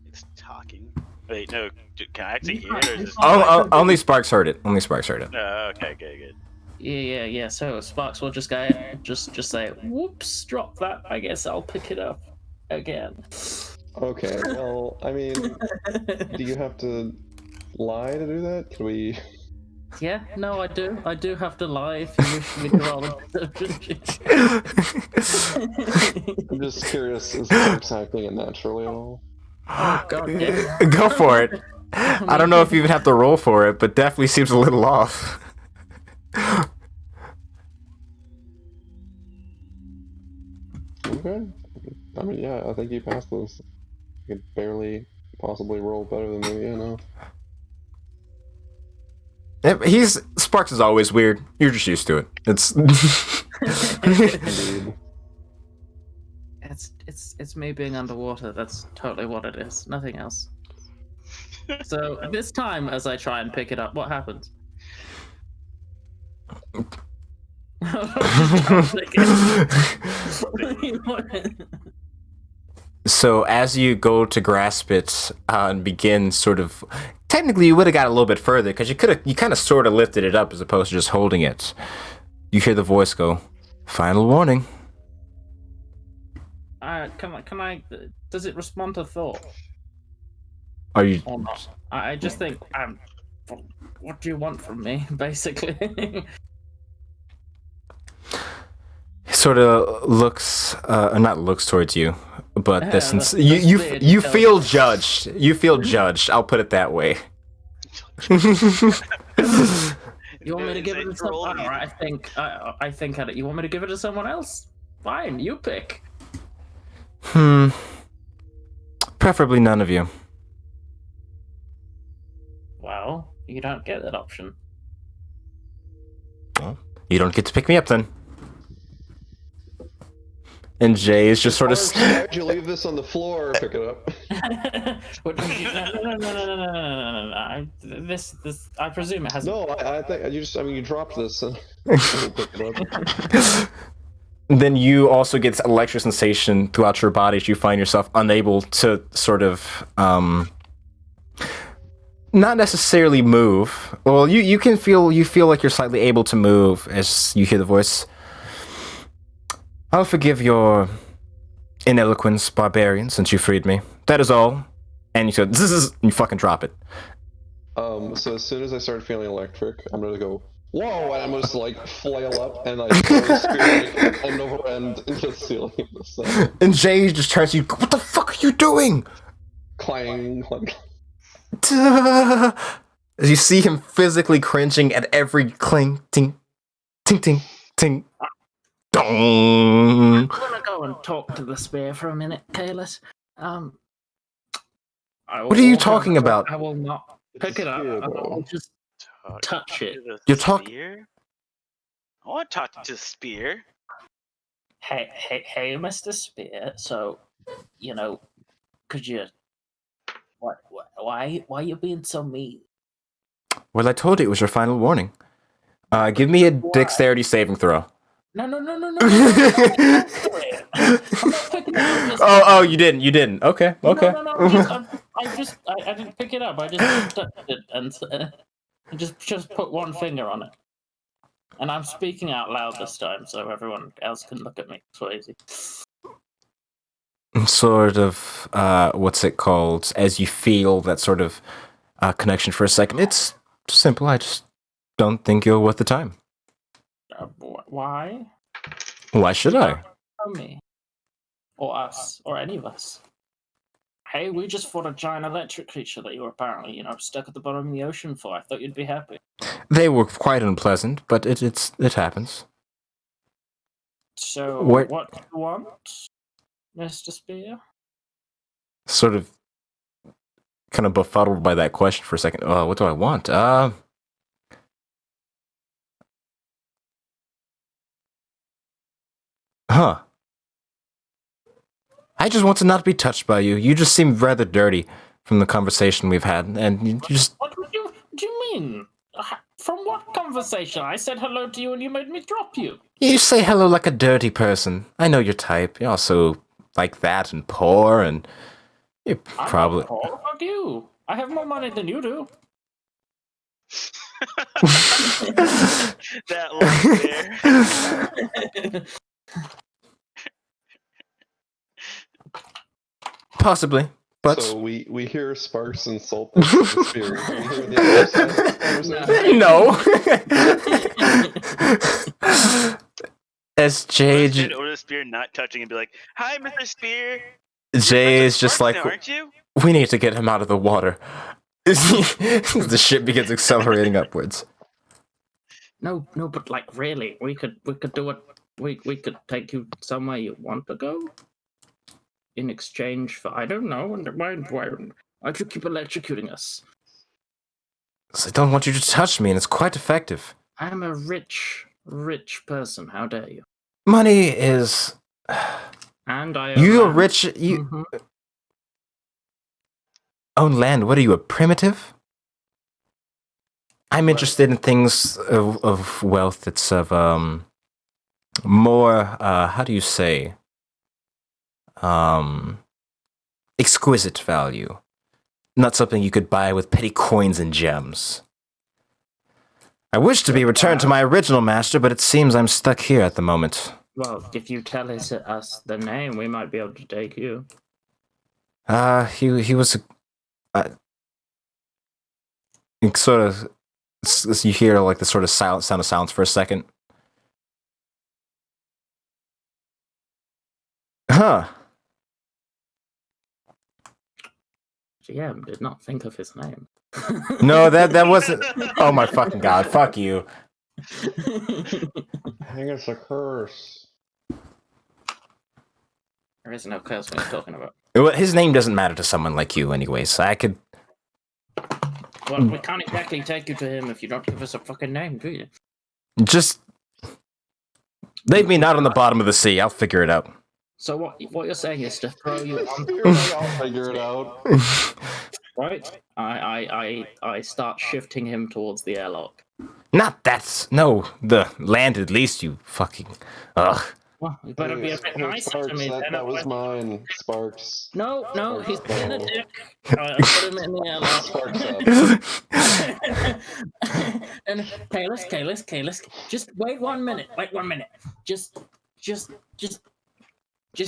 It's talking. Wait, no. Can I actually hear it? Or is this Only Sparks heard it. okay, good. Yeah. So Sparks will just say, "Whoops, drop that. I guess I'll pick it up again." Okay, well, I mean, do you have to lie to do that? Can we? Yeah, no, I do. I do have to lie if you wish me to roll a deception check. I'm just curious, is Sparks acting it naturally at all? Oh god, yeah. Go for it. I don't know if you even have to roll for it, but definitely seems a little off. Okay. I mean, yeah, I think you passed this. You could barely possibly roll better than me, Yep, Sparks is always weird. You're just used to it. It's Indeed. It's me being underwater. That's totally what it is. Nothing else. So this time, as I try and pick it up, what happens? So as you go to grasp it and begin sort of, technically you would have got a little bit further because you kind of sort of lifted it up as opposed to just holding it. You hear the voice go, "Final warning." Can I? Does it respond to thought? Are you? Or not? I just think, what do you want from me, basically? Sort of looks, not looks towards you, but this the you feel judged. You feel judged. I'll put it that way. You want me to give it to someone? Alright, I think you want me to give it to someone else? Fine, you pick. Preferably none of you. Well, you don't get that option. Well, you don't get to pick me up then. And Jay is just sort of. Why'd you leave this on the floor? Pick it up. No. This. I presume it has. No, I think you dropped this and pick it up. Then you also get this electric sensation throughout your body as you find yourself unable to sort of, not necessarily move. Well, you feel like you're slightly able to move as you hear the voice. "I'll forgive your ineloquence, barbarian, since you freed me. That is all." And you said, you fucking drop it. So as soon as I start feeling electric, I'm gonna go, "Whoa!" and I'm gonna just like flail up and like throw the spear like, end over end into the ceiling of the cell. And Jay just turns to you, "What the fuck are you doing?" Clang. Duh. As you see him physically cringing at every cling, ting, ting, ting, ting. Dong. I'm gonna go and talk to the spear for a minute, Kalis. What are you talking about? I will not pick it up. I'll just touch it. You're talking. Spear? I want to talk to the spear. Hey, Mr. Spear. So, could you? Why are you being so mean? Well, I told you it was your final warning. Give me a dexterity saving throw. No. I'm not picking it up. Oh, you didn't. Okay. No. I didn't pick it up. I just touched it and just put one finger on it. And I'm speaking out loud this time, so everyone else can look at me. Crazy. Sort of, what's it called? As you feel that sort of connection for a second, it's simple. I just don't think you're worth the time. Why? Why should I? Tell me. Or us. Or any of us. Hey, we just fought a giant electric creature that you were apparently, stuck at the bottom of the ocean for. I thought you'd be happy. They were quite unpleasant, but it happens. So, what do you want, Mr. Spear? Sort of, kind of befuddled by that question for a second. What do I want? Huh. I just want to not be touched by you. You just seem rather dirty from the conversation we've had, and you just... What do you mean? From what conversation? I said hello to you and you made me drop you. You say hello like a dirty person. I know your type. You're also like that and poor, and you're probably... I'm not poor. Fuck you. I have more money than you do. That long spear. Possibly, but So we hear Sparks insult this with the spear. Do we hear the other side of this conversation? no. As Jay, Stand over the spear, not touching, and be like, "Hi, Mr. Spear. Jay is just like, now, aren't you?" we need to get him out of the water. The ship begins accelerating upwards. No, but like really, we could do it. We could take you somewhere you want to go. In exchange for, I don't know, why'd you keep electrocuting us? I don't want you to touch me, and it's quite effective. I'm a rich person. How dare you? Money is. And I. You are rich. You own land. What are you, a primitive? I'm interested in things of wealth that's of more. How do you say? Exquisite value. Not something you could buy with petty coins and gems. I wish to be returned to my original master, but it seems I'm stuck here at the moment. Well, if you tell us the name, we might be able to take you. He was sort of. You hear like the sort of sound of silence for a second. Huh. GM did not think of his name. No, that wasn't. Oh my fucking god! Fuck you. Hang it's a curse. There is no curse we're talking about. Well, his name doesn't matter to someone like you, anyways. I could. Well, we can't exactly take you to him if you don't give us a fucking name, do you? Just leave me not on the bottom of the sea. I'll figure it out. So what you're saying is to throw you on, I'll figure it out. right? I start shifting him towards the airlock. Not that's no the land at least. You fucking ugh. Well, you better be a bit nicer Sparks, to me. that was mine. Sparks. No, he's being a dick. I put him in the airlock. Sparks up. And Kalis, just wait 1 minute. Wait 1 minute. Just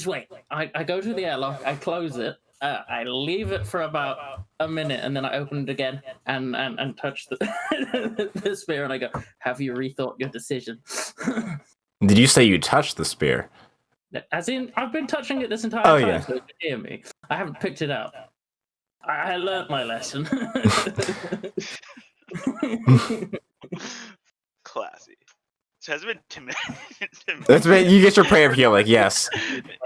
wait. I go to the airlock. I close it. I leave it for about a minute, and then I open it again and touch the the spear, and I go, "Have you rethought your decision?" Did you say you touched the spear? As in, I've been touching it this entire time, yeah. so you can hear me. I haven't picked it up. I learned my lesson. Classy. So has it been 10 minutes? That's been, you get your prayer of healing, yes.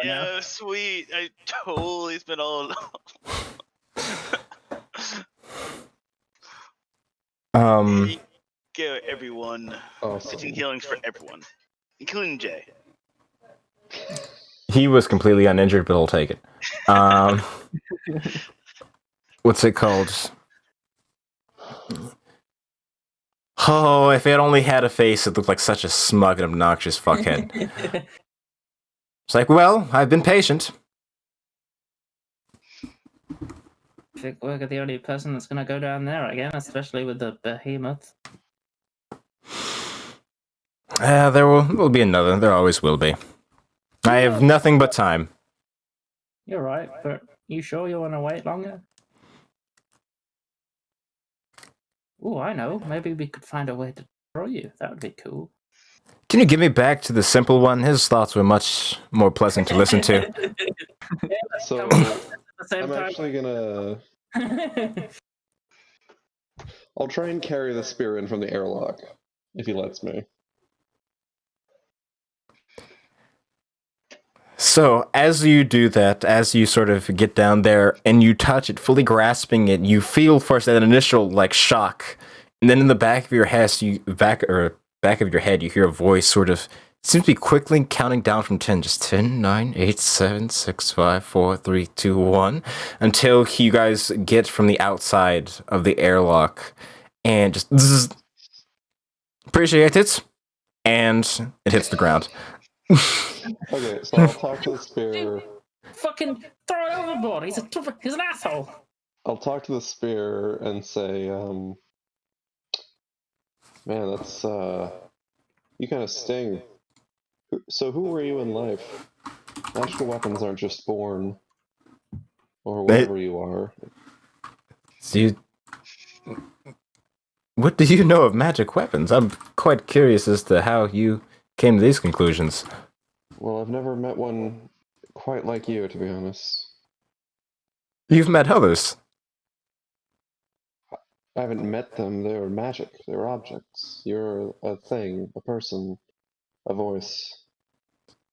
Yeah, sweet. I totally spent all. Go everyone. Fitting healings for everyone, including Jay. He was completely uninjured, but he'll take it. What's it called? Oh, if it only had a face, it looked like such a smug and obnoxious fuckhead. It's like, well, I've been patient. I think we're the only person that's going to go down there again, especially with the behemoth. There will be another. There always will be. I have nothing but time. You're right, but you sure you want to wait longer? Oh, I know. Maybe we could find a way to destroy you. That would be cool. Can you give me back to the simple one? His thoughts were much more pleasant to listen to. So, I'm actually gonna... I'll try and carry the spear in from the airlock, if he lets me. So, as you do that, as you sort of get down there and you touch it, fully grasping it, you feel first that initial like shock, and then in the back of your head, back of your head, you hear a voice sort of seems to be quickly counting down from 10, just 10, 9, 8, 7, 6, 5, 4, 3, 2, 1, until you guys get from the outside of the airlock, and just zzz, appreciate it, and it hits the ground. Okay, so I'll talk to the spear. Fucking throw it overboard. He's an asshole. I'll talk to the spear and say, Man, that's you kind of sting. So who were you in life? Magical weapons aren't just born, or whatever you are. So what do you know of magic weapons? I'm quite curious as to how you came to these conclusions. Well, I've never met one quite like you, to be honest. You've met others. I haven't met them. They're magic. They're objects. You're a thing, a person, a voice.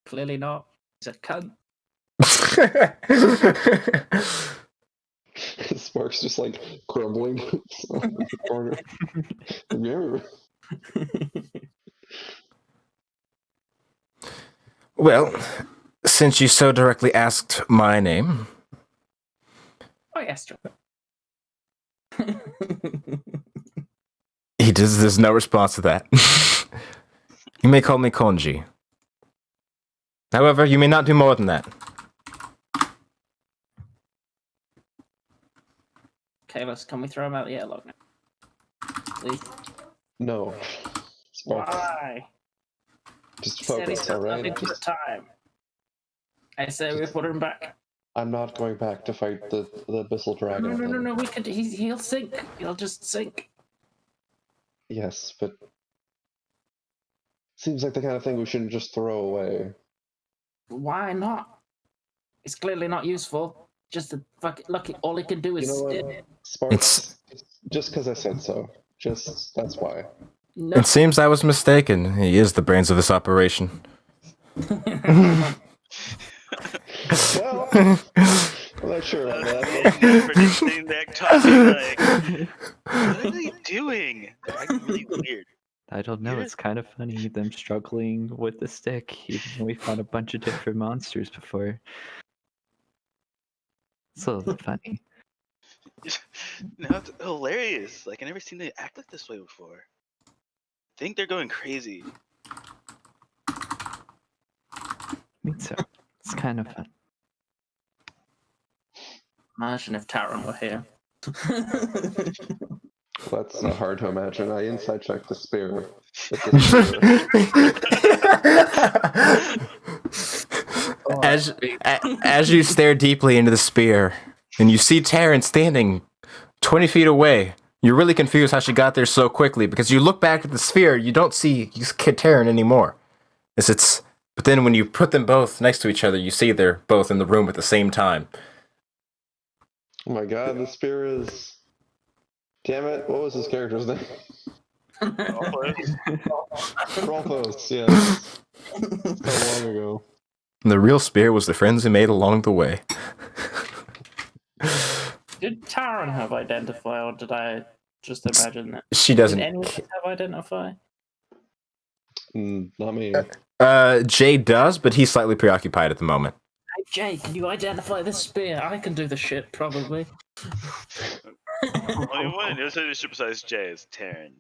Clearly not. He's a cunt. Spark's just like crumbling in the corner. Yeah. Well, since you so directly asked my name, Oh, yes, John. there's no response to that. You may call me Konji. However, you may not do more than that. Okay, can we throw him out the airlock now? Please. No. Sparks, Why? just He said he's focus, got alright? nothing but time. I say we put him back. I'm not going back to fight the abyssal dragon. No. We could. He'll sink. He'll just sink. Yes, but seems like the kind of thing we shouldn't just throw away. Why not? It's clearly not useful. Just a fucking lucky. All he can do is. You know sit. what, Sparks? Just because I said so. Just that's why. No. It seems I was mistaken. He is the brains of this operation. Well, I'm not sure about that. Predicting that talking like, what are they doing? They're acting really weird. I don't know. It's kind of funny them struggling with the stick, even though we fought a bunch of different monsters before. It's a little funny. No, it's hilarious. Like I never seen they act like this way before. I think they're going crazy. Me too. It's kind of fun. Imagine if Taran were here. That's hard to imagine. I inside checked the spear. As you stare deeply into the spear, and you see Taryn standing 20 feet away, you're really confused how she got there so quickly, because you look back at the sphere, you don't see Taryn anymore. But then when you put them both next to each other, you see they're both in the room at the same time. Oh my god, the spear is... Damn it, what was his character's name? Rolfos, yes. So long ago. And the real spear was the friends we made along the way. Did Taran have identify, or did I just imagine that? She Did doesn't. anyone have identify? Not me. Jay does, but he's slightly preoccupied at the moment. Hey Jay, can you identify this spear? I can do the shit, probably. Only one in this leadership besides Jay is Taryn.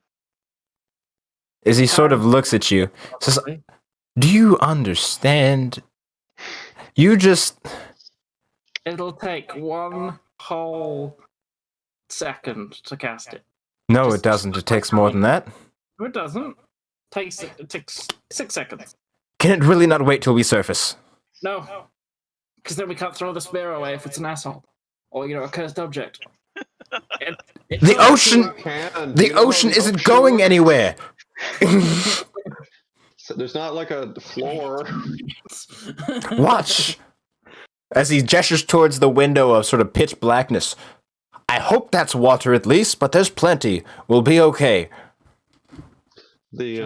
As he sort of looks at you, says, "Do you understand? You just..." It'll take one whole second to cast it. No, it doesn't. It takes more than that. No, it doesn't. It takes 6 seconds. Can it really not wait till we surface? No. Because then we can't throw the spear away if it's an asshole. Or, a cursed object. The ocean isn't going anywhere. So there's not like a floor. Watch. As he gestures towards the window of sort of pitch blackness. I hope that's water at least, but there's plenty. We'll be okay. The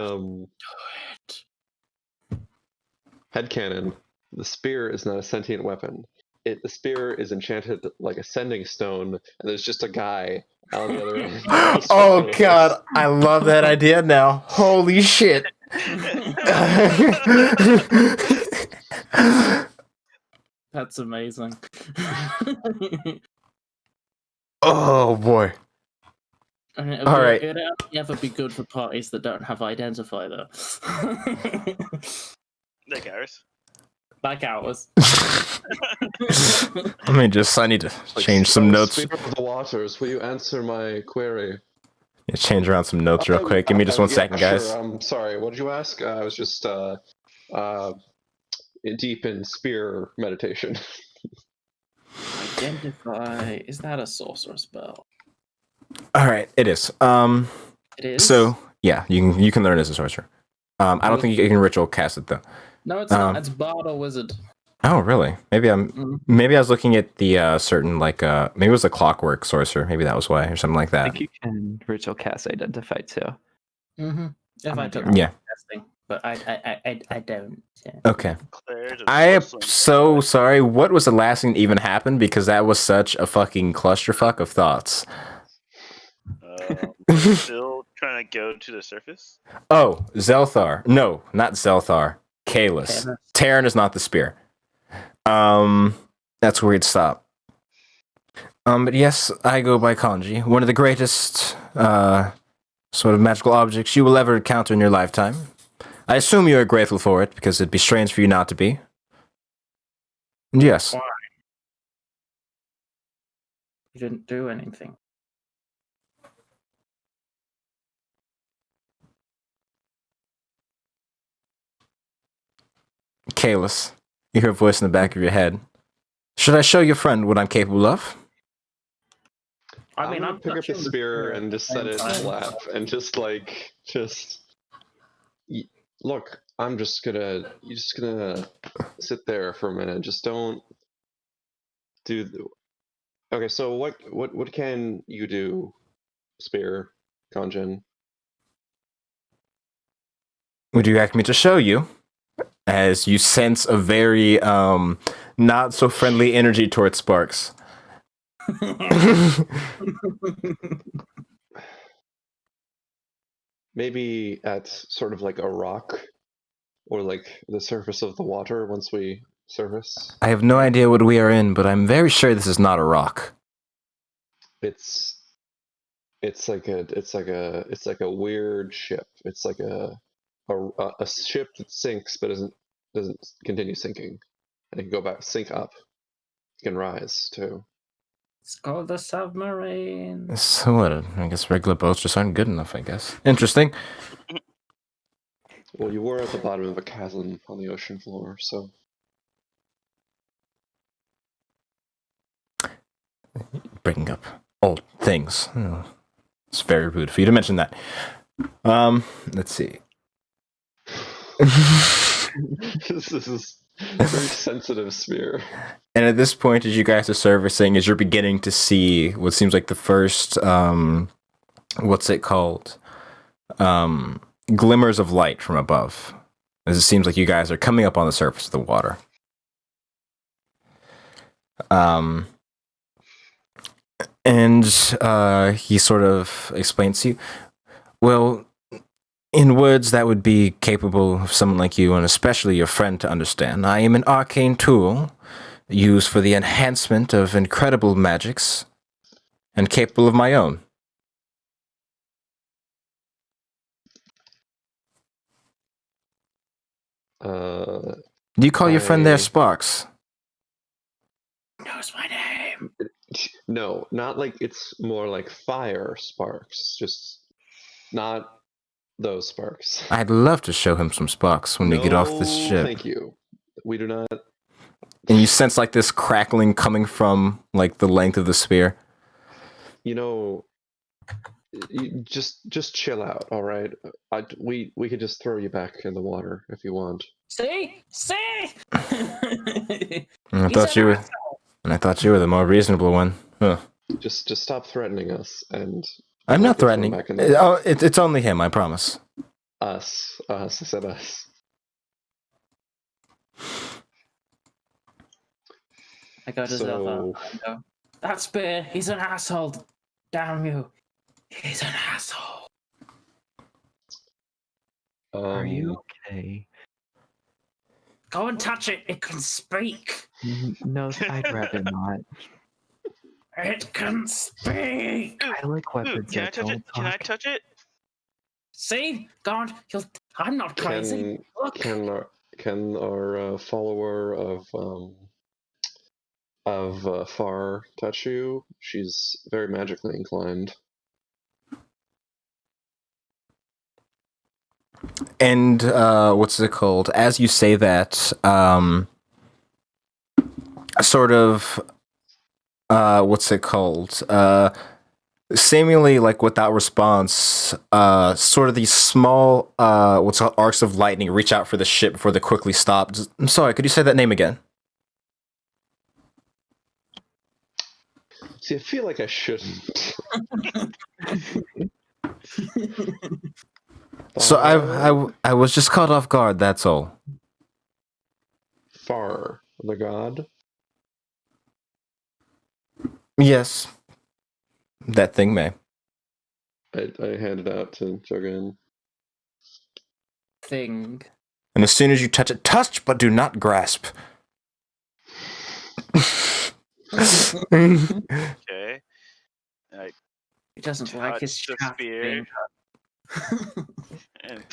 headcanon. The spear is not a sentient weapon. The spear is enchanted like a sending stone, and there's just a guy on the other end. Oh god, I love that idea now. Holy shit. That's amazing. Oh boy. And it All right. It'd never be good for parties that don't have identify, though. Like ours. Like ours. I need to change some notes. Speaker of the waters, will you answer my query? Yeah, change around some notes real quick. Give me just 1 second, guys. Sure. Sorry. What did you ask? I was just deep in spear meditation. Identify. Is that a sorcerer spell? All right, it is. It is. So yeah, you can learn as a sorcerer. I don't think you can ritual cast it though. No, it's not. It's bard or wizard. Oh really? Maybe I was looking at the certain maybe it was a clockwork sorcerer. Maybe that was why or something like I that. think you can ritual cast identify too. Mm-hmm. If I took Yeah. testing, but I don't. Yeah. Okay. Declared a I am porcelain so god. sorry. What was the last thing that even happened? Because that was such a fucking clusterfuck of thoughts. Still trying to go to the surface. Oh, Zelthar. No, not Zelthar. Kalis. Kalis. Terran is not the spear. That's where we'd stop. But yes, I go by kanji. One of the greatest sort of magical objects you will ever encounter in your lifetime. I assume you are grateful for it, because it'd be strange for you not to be. And yes. Why? You didn't do anything. Kalis, you hear a voice in the back of your head. Should I show your friend what I'm capable of? I mean, I'm gonna pick up the touching spear and just set it in his same lap and look. You're just gonna sit there for a minute. Just don't do. Okay, so what can you do, spear, Kanjin? Would you like me to show you? As you sense a very not so friendly energy towards Sparks. Maybe at sort of like a rock, or like the surface of the water once we surface. I have no idea what we are in, but I'm very sure this is not a rock. It's like a weird ship. It's like a ship that sinks but doesn't continue sinking, and it can go back, sink up, it can rise too. It's called the submarine. So what? I guess regular boats just aren't good enough, I guess. Interesting. Well, you were at the bottom of a chasm on the ocean floor, so Bringing up old things. Oh, it's very rude for you to mention that. Let's see. this is a very sensitive sphere. And at this point, as you guys are servicing, as you're beginning to see what seems like the first, what's it called? Glimmers of light from above. As it seems like you guys are coming up on the surface of the water. And he sort of explains to you, well, in words that would be capable of someone like you, and especially your friend, to understand, I am an arcane tool used for the enhancement of incredible magics, and capable of my own. Do you call your friend there Sparks? Knows my name. No, not like, it's more like fire sparks, just not those sparks. I'd love to show him some sparks when we get off this ship. Thank you. We do not. And you sense like this crackling coming from like the length of the spear. You know, you just chill out, all right? We could just throw you back in the water if you want. See? And I thought you were the more reasonable one. Huh. Just stop threatening us, and I'm not we'll throw threatening. back in the It's only him, I promise. us. I said us. I go to So- Zelda and go, that spear, he's an asshole. Damn you. He's an asshole. Are you okay? Go and touch it. It can speak. No, I'd rather not. It can speak. I like Ooh, weapons can I that touch it? don't Can I talk. touch it? See? God, I'm not crazy. Look. Can our follower of Far touch you? She's very magically inclined. And what's it called? As you say that, sort of, what's it called? Seemingly like without response, sort of these small, what's called arcs of lightning reach out for the ship before they quickly stop. I'm sorry, could you say that name again? See, I feel like I shouldn't. So I was just caught off guard. That's all. Far, the god. Yes, that thing may. I hand it out to Jogan. Thing. And as soon as you touch it, touch but do not grasp. Okay. I He doesn't like his touch the shaft spear. being And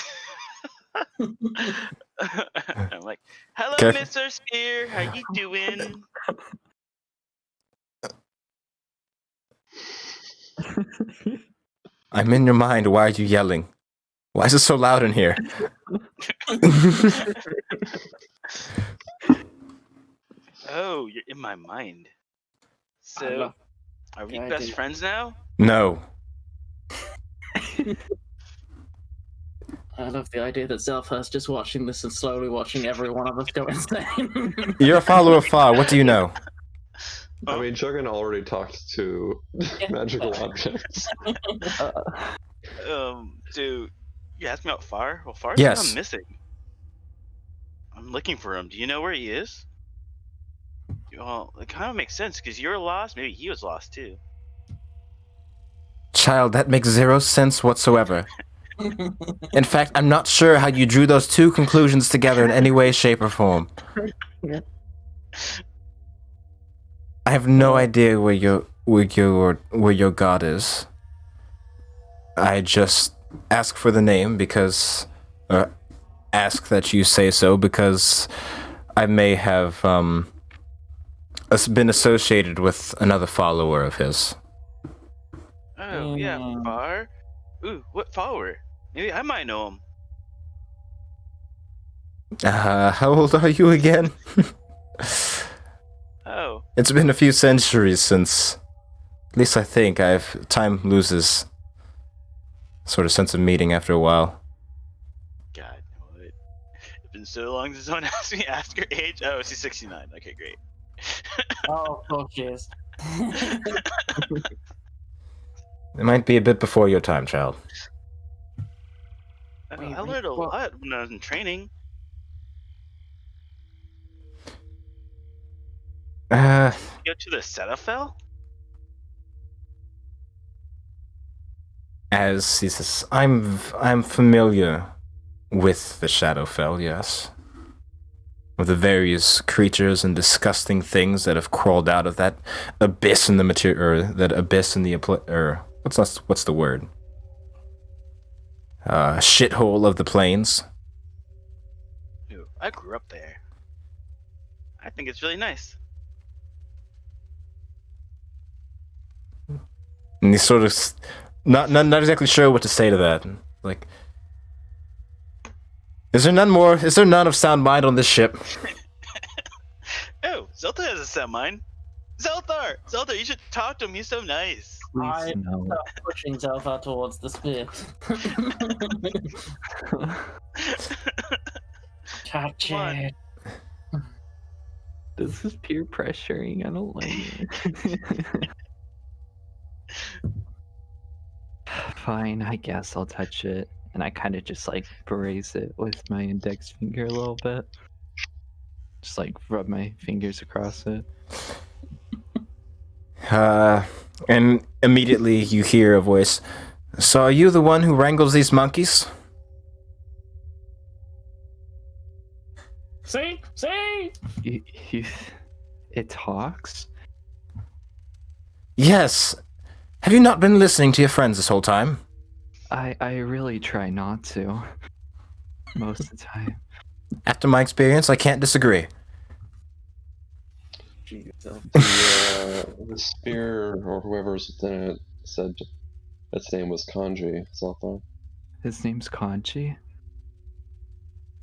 I'm like, "Hello, Careful. Mr. Spear. How you doing?" I'm in your mind. Why are you yelling? Why is it so loud in here? Oh, you're in my mind. I So, love are we the best idea. friends now? No. I love the idea that Zelfhurst is watching this and slowly watching every one of us go insane. You're a follower of Far. What do you know? I mean, Jogan already talked to Yeah. magical objects. Do you ask me about Far? Well, Far's Yes. gone missing. I'm looking for him. Do you know where he is? Well, it kind of makes sense because you're lost. Maybe he was lost too. Child, that makes zero sense whatsoever. In fact, I'm not sure how you drew those two conclusions together in any way, shape, or form. I have no idea where your god is. I just ask for the name because, ask that you say so because I may have been associated with another follower of his. Oh, yeah, Far. Ooh, what follower? Maybe I might know him. How old are you again? Oh, It's been a few centuries since, at least I think, time loses sort of sense of meaning after a while. God, what? It's been so long since someone asked me ask her age. Oh, she's 69. Okay, great. Oh, of course she is. It might be a bit before your time, child. I learned a lot when I was in training. Go to the Cetaphil? As he says, I'm familiar with the Shadowfell, yes. With the various creatures and disgusting things that have crawled out of that abyss in the material, or that abyss in the what's the word? Shithole of the plains. Ooh, I grew up there. I think it's really nice. And he's sort of not exactly sure what to say to that. Like, is there none of sound mind on this ship? Oh, Zelda has a set mine. Zelthar, you should talk to him. He's so nice. Please no. Start pushing Zelfhurst towards the spear. Touch Come on. it. This is peer pressuring. I don't like it. Fine, I guess I'll touch it. And I kind of just like brace it with my index finger a little bit. Just like rub my fingers across it. And immediately you hear a voice. So are you the one who wrangles these monkeys? See? It talks? Yes. Have you not been listening to your friends this whole time? I really try not to. Most of the time. After my experience, I can't disagree. The spear or whoever's within it said its name was Kanji. Zelthar. His name's Kanji?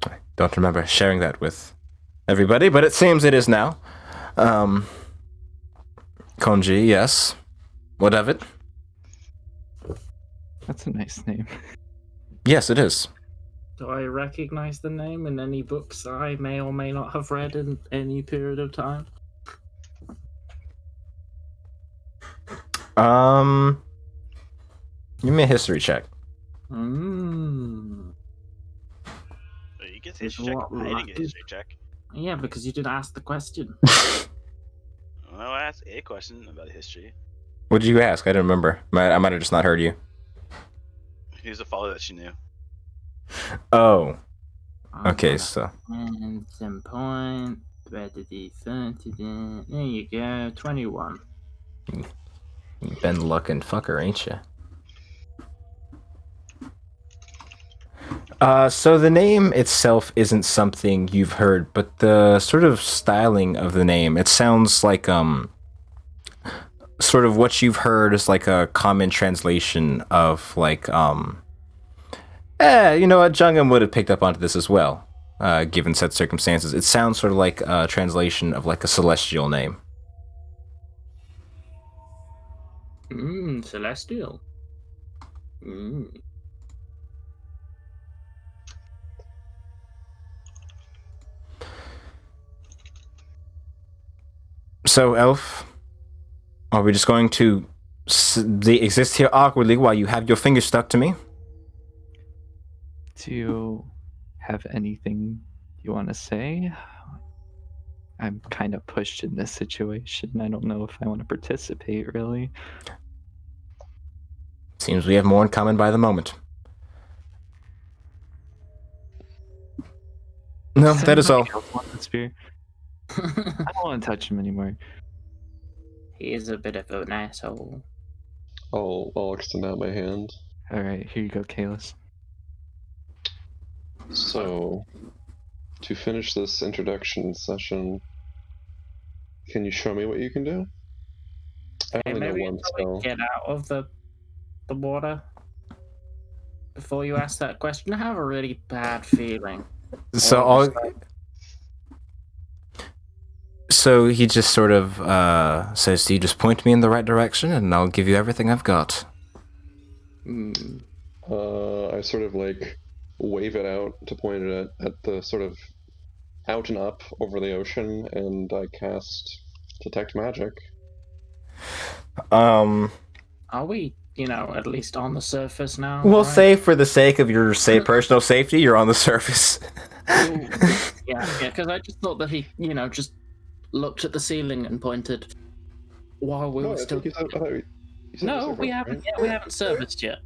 I don't remember sharing that with everybody, but it seems it is now. Konji, yes. What of it? That's a nice name. Yes, it is. Do I recognize the name in any books I may or may not have read in any period of time? Give me a history check. Mm. You get Is history check. what I didn't get lucky? history check. Yeah, because you didn't ask the question. Well, I asked a question about history. What did you ask? I don't remember. I might have just not heard you. Who's a follower that she knew? Oh, I'm okay, gonna so. And some point. There you go. 21. You been lucking fucker, ain't you? So the name itself isn't something you've heard, but the sort of styling of the name, it sounds like sort of what you've heard is like a common translation of like you know what, Jungam would have picked up onto this as well, given said circumstances. It sounds sort of like a translation of like a celestial name. Celestial. So, Elf, are we just going to exist here awkwardly while you have your finger stuck to me? Do you have anything you want to say? I'm kind of pushed in this situation. I don't know if I want to participate, really. Seems we have more in common by the moment. No, that is all. I don't want to touch him anymore. He is a bit of an asshole. I'll extend out my hand. All right, here you go, Kalis. So, to finish this introduction session, can you show me what you can do? I Hey, only know maybe one until spell. we get out of the water before you ask that question. I have a really bad feeling. So All all. of a sudden- So he just sort of says, "You just point me in the right direction, and I'll give you everything I've got." I sort of like wave it out to point it at the sort of out and up over the ocean, and I cast Detect Magic. Are we, at least on the surface now? We'll right? say for the sake of your personal safety, you're on the surface. Yeah, because I just thought that he, just looked at the ceiling and pointed while we No, were I still. think you said No, surface, we haven't. right? Yeah, we haven't serviced yet.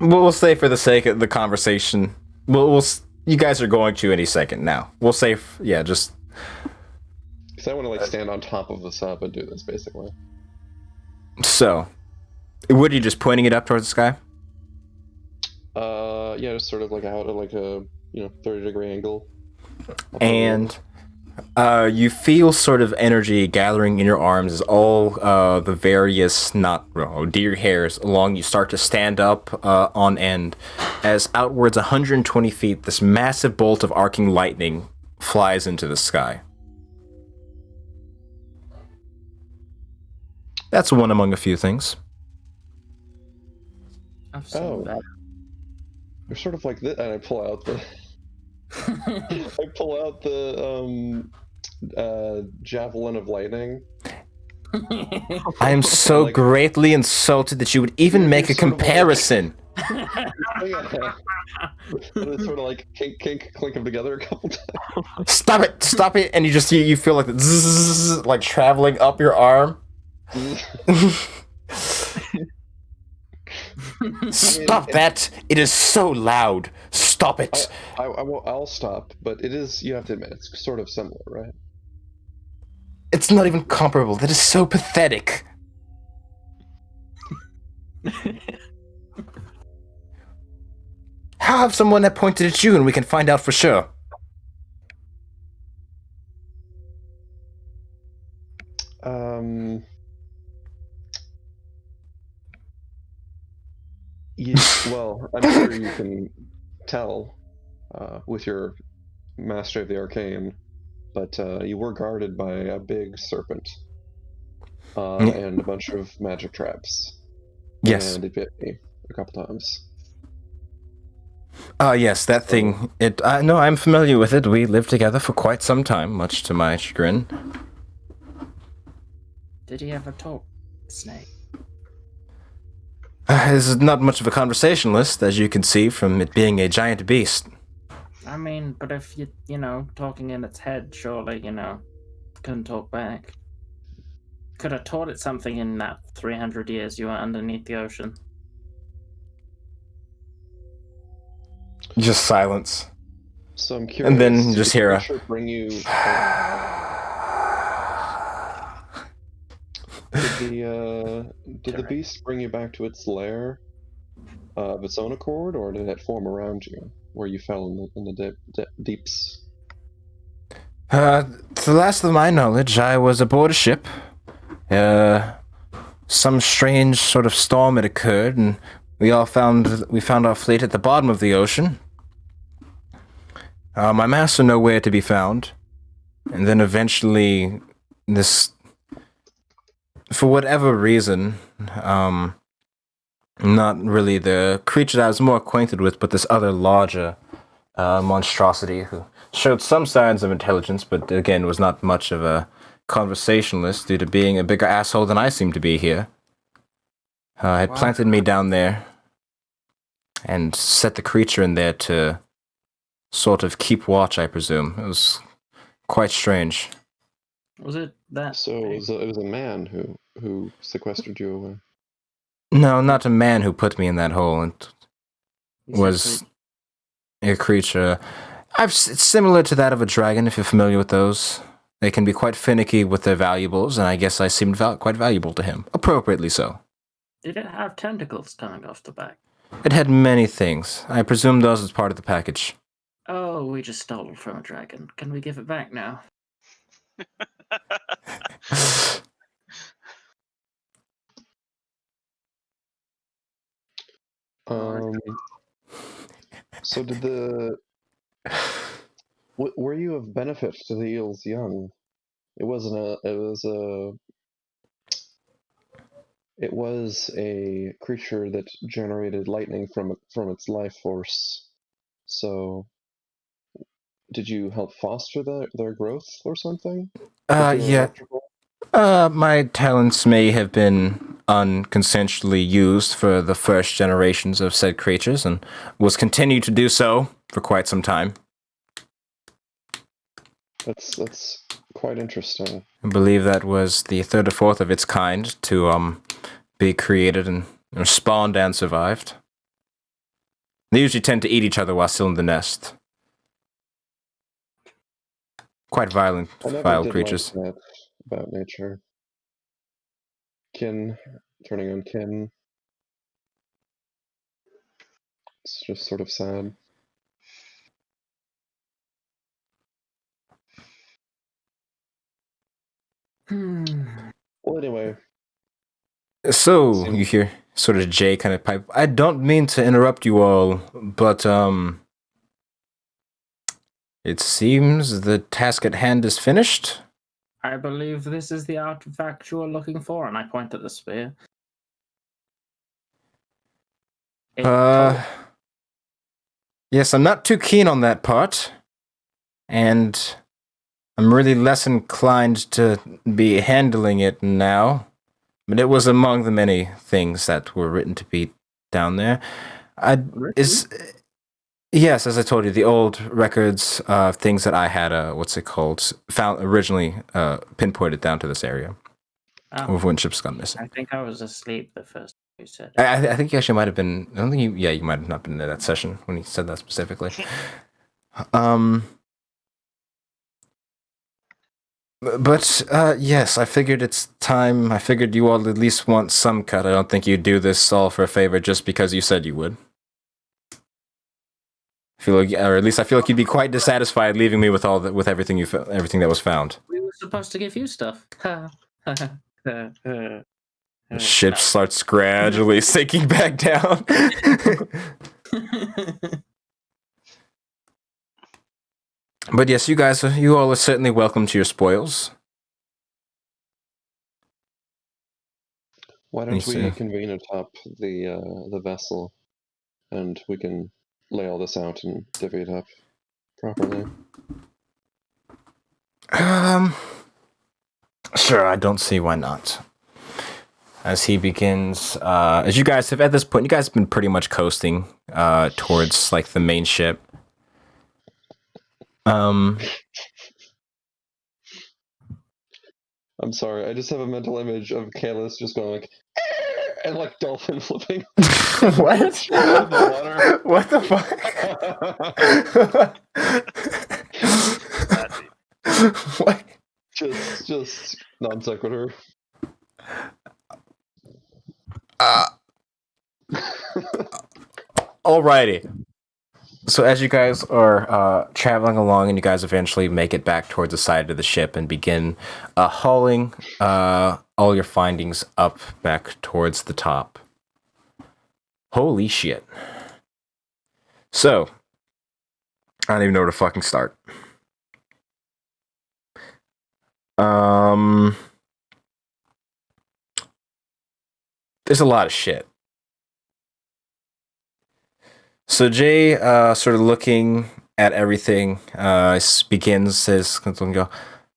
We'll say for the sake of the conversation, you guys are going to any second now. We'll say, just. Because I want to like stand on top of the sub and do this basically. So, what are you just pointing it up towards the sky? Yeah, just sort of like out at like a 30-degree angle. And you feel sort of energy gathering in your arms as all the various deer hairs along you start to stand up on end as outwards 120 feet this massive bolt of arcing lightning flies into the sky. That's one among a few things. I've seen that. They're sort of like this, and I pull out the javelin of lightning. I am so greatly insulted that you would even make a comparison. But it's sort of like clink them together a couple times. Stop it! And you feel like the zzz, like traveling up your arm. Stop that! It is so loud. Stop it. I'll stop, but it is, you have to admit, it's sort of similar, right? It's not even comparable. That is so pathetic. Have someone that pointed at you and we can find out for sure. Well, I'm sure you can tell with your mastery of the arcane, but you were guarded by a big serpent and a bunch of magic traps. Yes. And it bit me a couple times. Yes, that thing. No, I'm familiar with it. We lived together for quite some time, much to my chagrin. Did he ever talk, Snake? This is not much of a conversationalist, as you can see from it being a giant beast. I mean, but if talking in its head, surely, couldn't talk back. Could have taught it something in that 300 years you were underneath the ocean. Just silence. So I'm curious. And then just hear a... bring you... Did the beast bring you back to its lair of its own accord, or did it form around you, where you fell in the deeps? To the last of my knowledge, I was aboard a ship. Some strange sort of storm had occurred, and we found our fleet at the bottom of the ocean. My master nowhere to be found, and then eventually, for whatever reason, not really the creature that I was more acquainted with, but this other larger monstrosity who showed some signs of intelligence, but again was not much of a conversationalist due to being a bigger asshole than I seem to be here. Had planted me down there and set the creature in there to sort of keep watch, I presume. It was quite strange. Was it that? So it was a man who sequestered you away. No, not a man who put me in that hole. It was a creature. It's similar to that of a dragon, if you're familiar with those. They can be quite finicky with their valuables, and I guess I seemed quite valuable to him. Appropriately so. Did it have tentacles coming off the back? It had many things. I presume those as part of the package. Oh, we just stole it from a dragon. Can we give it back now? So were you of benefit to the eel's young? It was a creature that generated lightning from its life force. So did you help foster their growth or something? Yeah. Electrical? My talents may have been unconsensually used for the first generations of said creatures, and was continued to do so for quite some time. That's quite interesting. I believe that was the third or fourth of its kind to be created and spawned and survived. They usually tend to eat each other while still in the nest. Quite violent, vile creatures. Like that about nature. Kin, turning on kin. It's just sort of sad. Well, anyway. So, you hear sort of Jay kind of pipe. I don't mean to interrupt you all, but, it seems the task at hand is finished. I believe this is the artifact you are looking for, and I point at the spear. Yes, I'm not too keen on that part, and I'm really less inclined to be handling it now. But it was among the many things that were written to be down there. Yes, as I told you, the old records of things that I had, found originally pinpointed down to this area. Of when ships got missing. I think I was asleep the first time you said it. I think you actually might have been. I don't think you. Yeah, you might have not been in that session when you said that specifically. But yes, I figured it's time. I figured you all at least want some cut. I don't think you'd do this all for a favor just because you said you would. Or at least I feel like you'd be quite dissatisfied leaving me with everything everything that was found. We were supposed to give you stuff. The ship starts gradually sinking back down. But yes, you all are certainly welcome to your spoils. Why don't Yes, we sir. convene atop the vessel, and we can lay all this out and divvy it up properly. Sure, I don't see why not. As he begins, as you guys have at this point, you guys have been pretty much coasting towards like the main ship. I'm sorry, I just have a mental image of Kalis just going like, and like dolphin flipping. What? Straight in the water. What the fuck? Classy. What? just non sequitur. Alrighty. So as you guys are traveling along, and you guys eventually make it back towards the side of the ship and begin hauling all your findings up back towards the top. Holy shit. So, I don't even know where to fucking start. There's a lot of shit. So Jay, sort of looking at everything, begins his,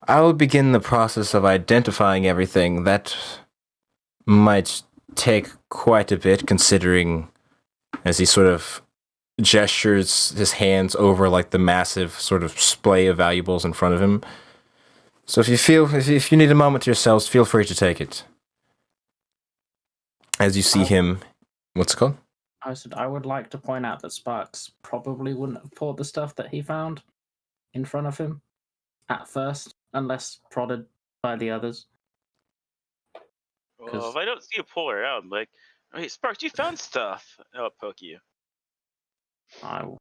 I will begin the process of identifying everything. That might take quite a bit, considering as he sort of gestures his hands over like the massive sort of splay of valuables in front of him. So if you need a moment to yourselves, feel free to take it. As you see him, what's it called? I said I would like to point out that Sparks probably wouldn't have poured the stuff that he found in front of him at first, unless prodded by the others. Well, if I don't see you pull her out, I'm like, hey, Sparks, you found stuff. I'll poke you. I will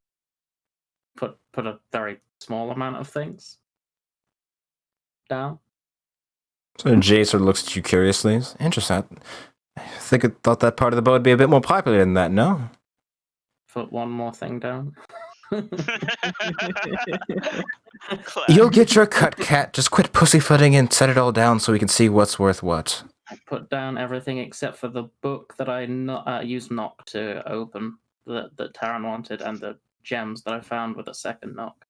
put a very small amount of things down. So Jay sort of looks at you curiously. Interesting. I thought that part of the boat would be a bit more popular than that, no? Put one more thing down. You'll get your cut, cat. Just quit pussyfooting and set it all down so we can see what's worth what. I put down everything except for the book that I used knock to open that Taran wanted, and the gems that I found with a second knock.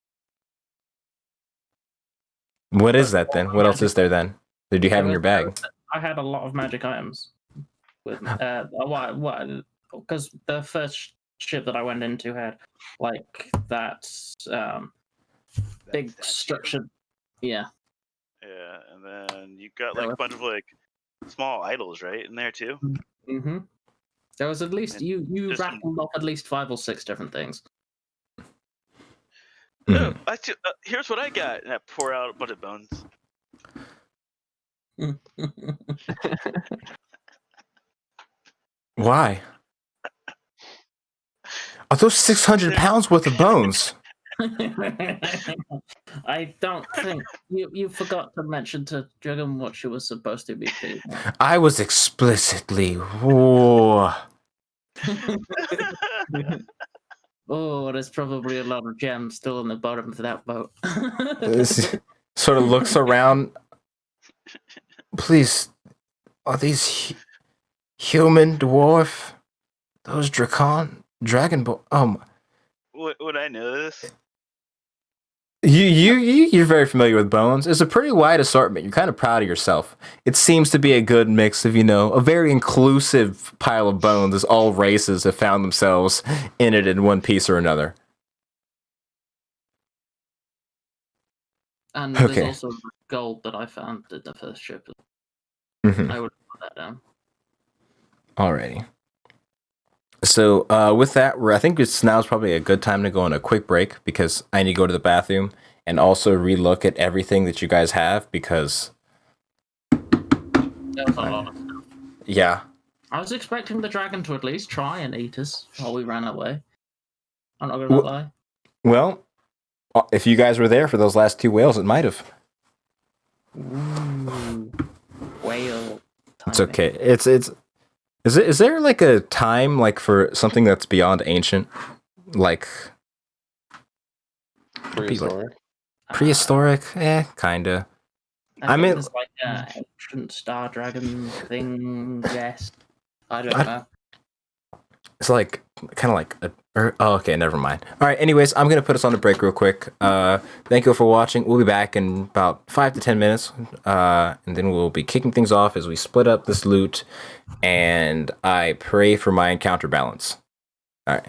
What is that then? What else is there then? Did you have in your bag? I had a lot of magic items with because the first ship that I went into had like that big structured, yeah. Yeah, and then you got like a bunch of like small idols, right, in there too. Mm-hmm. There was at least you rattled off at least 5 or 6 different things. Oh, here's what I got, and I pour out a bunch of bones. Why? Are those 600 pounds worth of bones? I don't think you forgot to mention to Dragon what she was supposed to be feeding. I was explicitly. Whoa. Oh, there's probably a lot of gems still in the bottom of that boat. Sort of looks around. Please, are these human, dwarf? Those dragon boy? Would I know this? You're very familiar with bones. It's a pretty wide assortment. You're kind of proud of yourself. It seems to be a good mix of, a very inclusive pile of bones as all races have found themselves in it in one piece or another. And there's also gold that I found at the first ship. Mm-hmm. I would put that down. Alrighty. So with that, I think now's probably a good time to go on a quick break because I need to go to the bathroom and also relook at everything that you guys have because There's a lot of stuff. Yeah. I was expecting the dragon to at least try and eat us while we ran away. I'm not gonna lie. Well, if you guys were there for those last 2 whales, it might have. Ooh, whale. It's okay. Is there like a time like for something that's beyond ancient? Like prehistoric. Prehistoric? Kinda. I I think mean, there's like an ancient star dragon thing. Yes, I don't I- know. it's like kind of like oh, okay, never mind. All right, anyways, I'm gonna put us on a break real quick. Thank you for watching. We'll be back in about 5 to 10 minutes, and then we'll be kicking things off as we split up this loot, and I pray for my encounter balance. All right.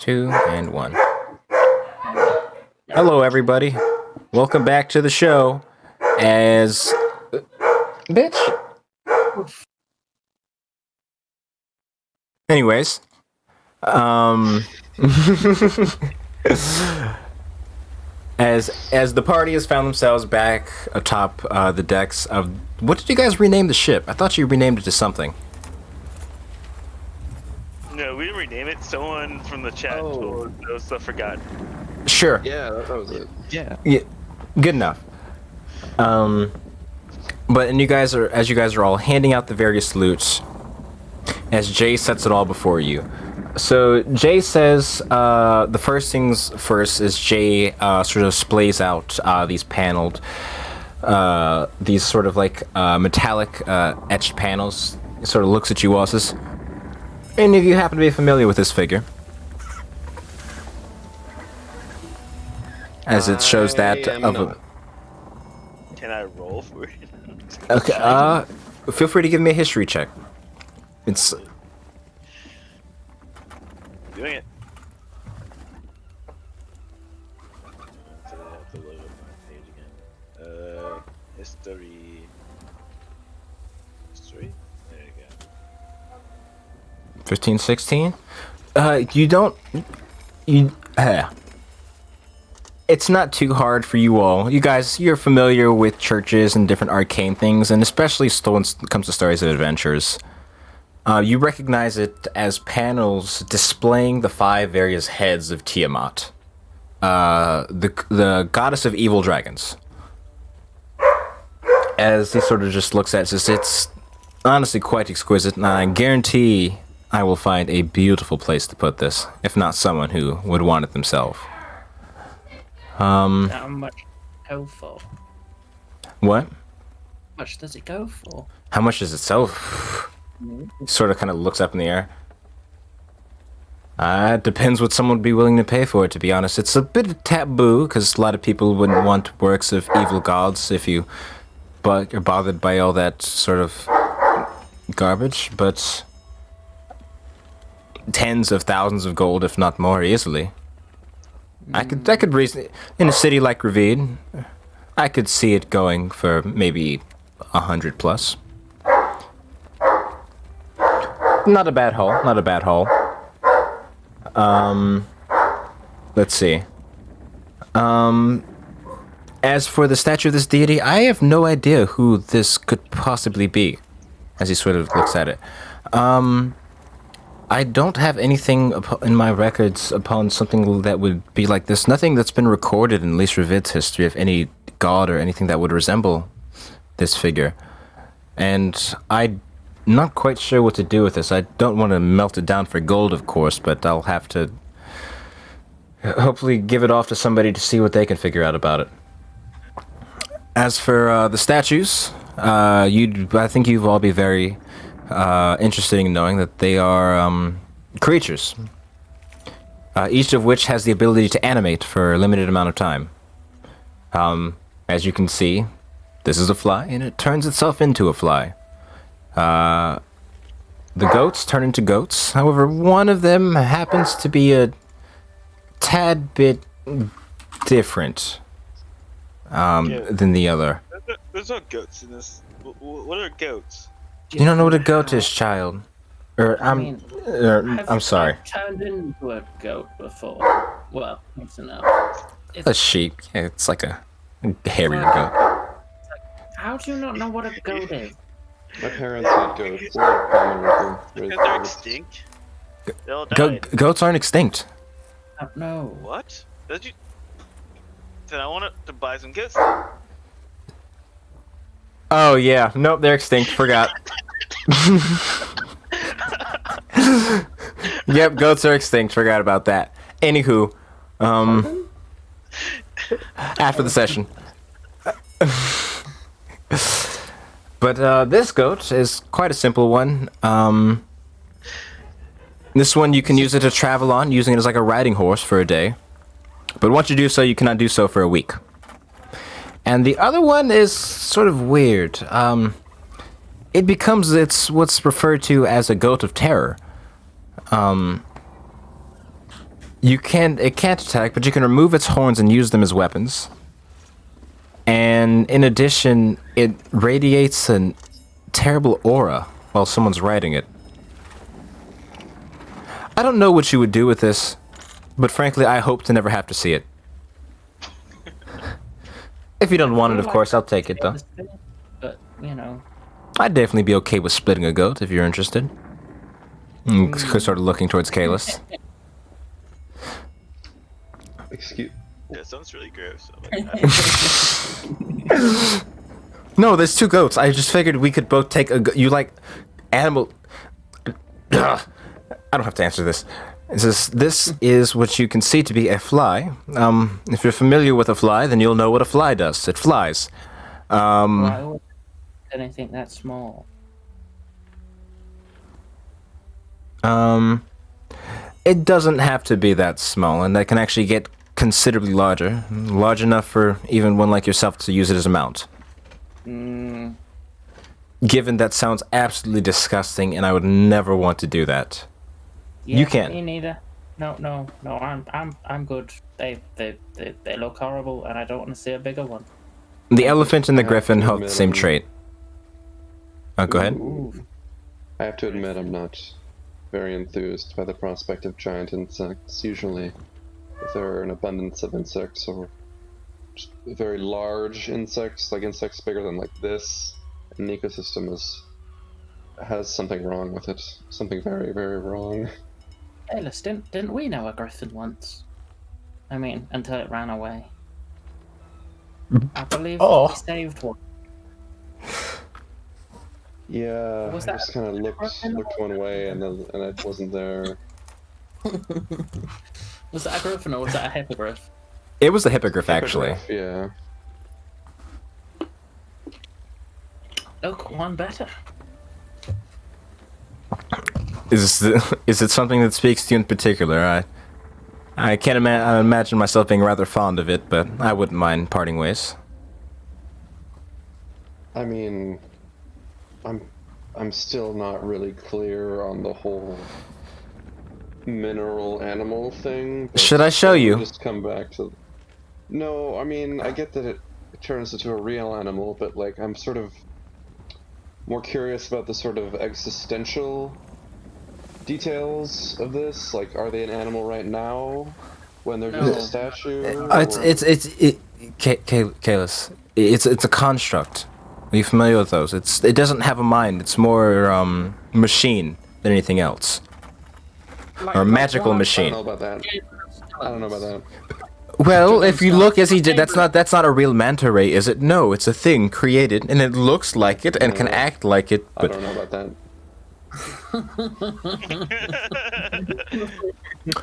2, and 1. Hello, everybody. Welcome back to the show. As bitch. Anyways, as the party has found themselves back atop the decks of, what did you guys rename the ship? I thought you renamed it to something. No, we didn't rename it. Someone from the chat told us. I forgot. Sure. Yeah, that was it. Yeah. Yeah. Good enough. But and you guys are all handing out the various loots, as Jay sets it all before you. So Jay says the first things first is Jay sort of displays out these paneled, these sort of like metallic etched panels. He sort of looks at you all, says, any of you happen to be familiar with this figure? As it shows that of a... Can I roll for it? Okay, feel free to give me a history check. It's... Doing it. So I have to load up my page again. History. There you go. 15, 16? You don't... It's not too hard for you all. You guys, you're familiar with churches and different arcane things, and especially when it comes to stories of adventures. You recognize it as panels displaying the 5 various heads of Tiamat, the goddess of evil dragons. As he sort of just looks at it, says, it's honestly quite exquisite, and I guarantee I will find a beautiful place to put this, if not someone who would want it themselves. How much go for? What? How much does it go for? How much does it sell? Sort of kind of looks up in the air. It depends what someone would be willing to pay for it, to be honest. It's a bit taboo, because a lot of people wouldn't want works of evil gods if you are bothered by all that sort of garbage, but tens of thousands of gold, if not more, easily. I could reason in a city like Revedia, I could see it going for maybe 100 plus. Not a bad haul. Not a bad haul. Let's see. As for the statue of this deity, I have no idea who this could possibly be. As he sort of looks at it. I don't have anything in my records upon something that would be like this. Nothing that's been recorded in at least Revid's history of any god or anything that would resemble this figure. And I'm not quite sure what to do with this. I don't want to melt it down for gold, of course, but I'll have to hopefully give it off to somebody to see what they can figure out about it. As for the statues, I think you've all be very... interested in knowing that they are creatures, each of which has the ability to animate for a limited amount of time. As you can see, this is a fly, and it turns itself into a fly. The goats turn into goats. However, one of them happens to be a tad bit different than the other. There's no goats in this. What are goats? You don't know what a goat is, child. I'm sorry. I've turned into a goat before. Well, it's enough. A sheep. Yeah, it's like a hairier goat. How do you not know what a goat is? My parents had goats. We're common with them. Because they're extinct. They all died. Goats aren't extinct. No. What? Did you? Then I want to buy some goats. Oh yeah, nope, they're extinct. Forgot. Yep, goats are extinct. Forgot about that. Anywho, after the session. But this goat is quite a simple one. This one you can use it to travel on, using it as like a riding horse for a day. But once you do so, you cannot do so for a week. And the other one is sort of weird. It's what's referred to as a goat of terror. It can't attack, but you can remove its horns and use them as weapons. And in addition, it radiates a terrible aura while someone's riding it. I don't know what you would do with this, but frankly, I hope to never have to see it. If you don't want it, of course, I'll take it, though. But, you know. I'd definitely be okay with splitting a goat if you're interested. Sort of looking towards Kalis. Excuse. That sounds really gross. No, there's 2 goats. I just figured we could both take a you like animal. I don't have to answer this. This is what you can see to be a fly. If you're familiar with a fly, then you'll know what a fly does. It flies. Why would anything that small? It doesn't have to be that small, and that can actually get considerably larger. Large enough for even one like yourself to use it as a mount. Given that sounds absolutely disgusting, and I would never want to do that. Yeah, You can. Me neither. No. I'm good. They look horrible, and I don't want to see a bigger one. The elephant and the griffin have the admit same I'm- trait. Go ahead. Ooh. I have to admit, I'm not very enthused by the prospect of giant insects. Usually, if there are an abundance of insects or just very large insects, like insects bigger than like this, an ecosystem has something wrong with it. Something very, very wrong. Alice, didn't we know a griffin once? I mean, until it ran away. I believe we saved one. Yeah, Was I that just kind of looked one way and it wasn't there. Was that a griffin or was that a hippogriff? It was the hippogriff, actually. Yeah. Look, one better. Is it something that speaks to you in particular? I can't imagine myself being rather fond of it, but I wouldn't mind parting ways. I mean, I'm still not really clear on the whole mineral animal thing. but Should I show I'll you? Just come back to. No, I mean, I get that it turns into a real animal, but like I'm sort of more curious about the sort of existential details of this. Like, are they an animal right now when they're just a statue? Kalis. It's a construct. Are you familiar with those? It doesn't have a mind. It's more machine than anything else, or magical I machine. don't know about that. I don't know about that. Well, if you look as he did, that's not a real manta ray, is it? No, it's a thing created, and it looks like it and can act like it. I But don't know about that.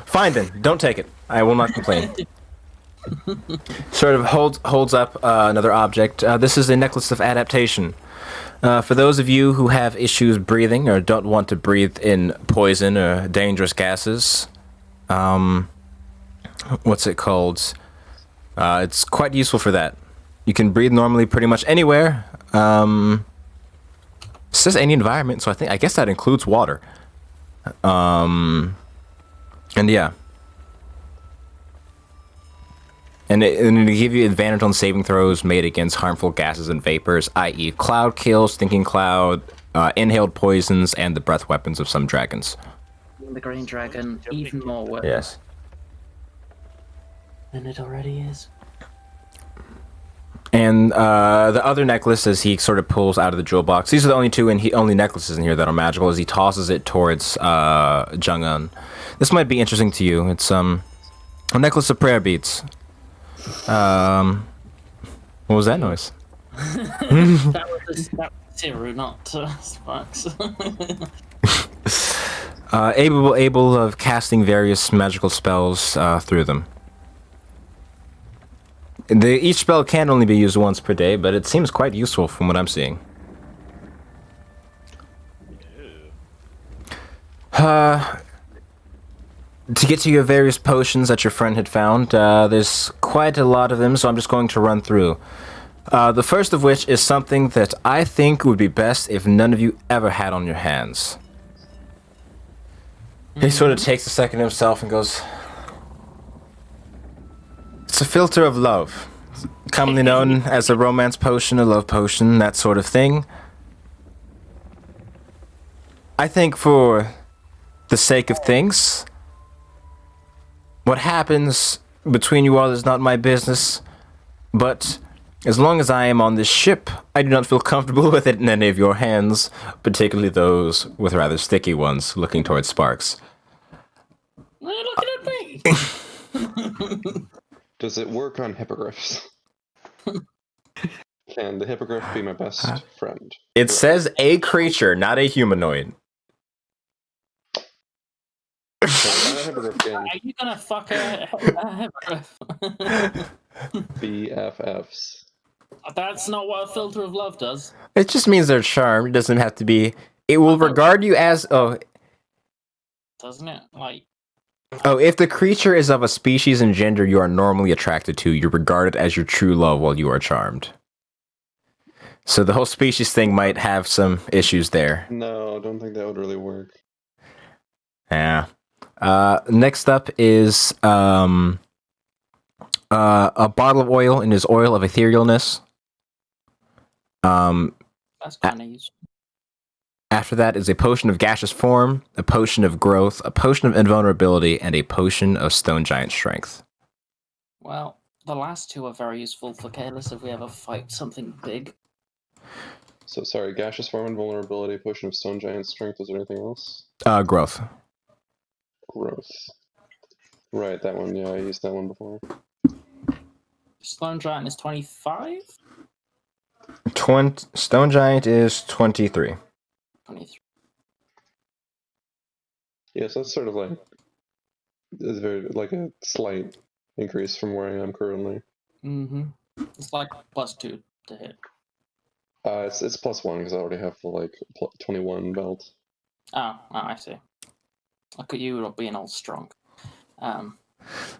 fine then, don't take it. I will not complain. Sort of holds up another object. This is a necklace of adaptation. For those of you who have issues breathing or don't want to breathe in poison or dangerous gases, what's it called? It's quite useful for that. You can breathe normally pretty much anywhere. It says any environment, so I guess that includes water. And yeah. And it'll give you advantage on saving throws made against harmful gases and vapors, i.e. cloud kills, thinking cloud, inhaled poisons, and the breath weapons of some dragons. The green dragon, even more work Yes. than it already is. And the other necklace, as he sort of pulls out of the jewel box, these are the only two only necklaces in here that are magical, as he tosses it towards Jung-un. This might be interesting to you. It's a necklace of prayer beads. What was that noise? That was Siru, not Sparks. Able of casting various magical spells through them. Each spell can only be used once per day, but it seems quite useful from what I'm seeing. To get to your various potions that your friend had found, there's quite a lot of them, so I'm just going to run through. The first of which is something that I think would be best if none of you ever had on your hands. He sort of takes a second himself and goes, It's a filter of love, commonly known as a romance potion, a love potion, that sort of thing. I think for the sake of things, what happens between you all is not my business, but as long as I am on this ship, I do not feel comfortable with it in any of your hands, particularly those with rather sticky ones looking towards Sparks. Why are you looking at me? Does it work on hippogriffs? Can the hippogriff be my best friend? It says a creature, not a humanoid. Are you gonna fuck a hippogriff? BFFs. That's not what a filter of love does. It just means they're charmed. It doesn't have to be. It will regard you as Doesn't it? Like, if the creature is of a species and gender you are normally attracted to, you're regarded as your true love while you are charmed. So the whole species thing might have some issues there. No, I don't think that would really work. Yeah. Next up is a bottle of oil, and is oil of etherealness. that's kind of useful. After that is a potion of gaseous form, a potion of growth, a potion of invulnerability, and a potion of stone giant strength. Well, the last two are very useful for Kalis if we ever fight something big. So sorry, gaseous form and vulnerability, potion of stone giant strength. Is there anything else? Growth. Growth. Right, that one. Yeah, I used that one before. Stone Giant is 25? Stone giant is 23. 23. Yes, that's sort of like it's very like a slight increase from where I am currently. Mm-hmm. It's like +2 to hit. It's +1 because I already have the like 21 belt. Oh, I see. Look at you being all strong. So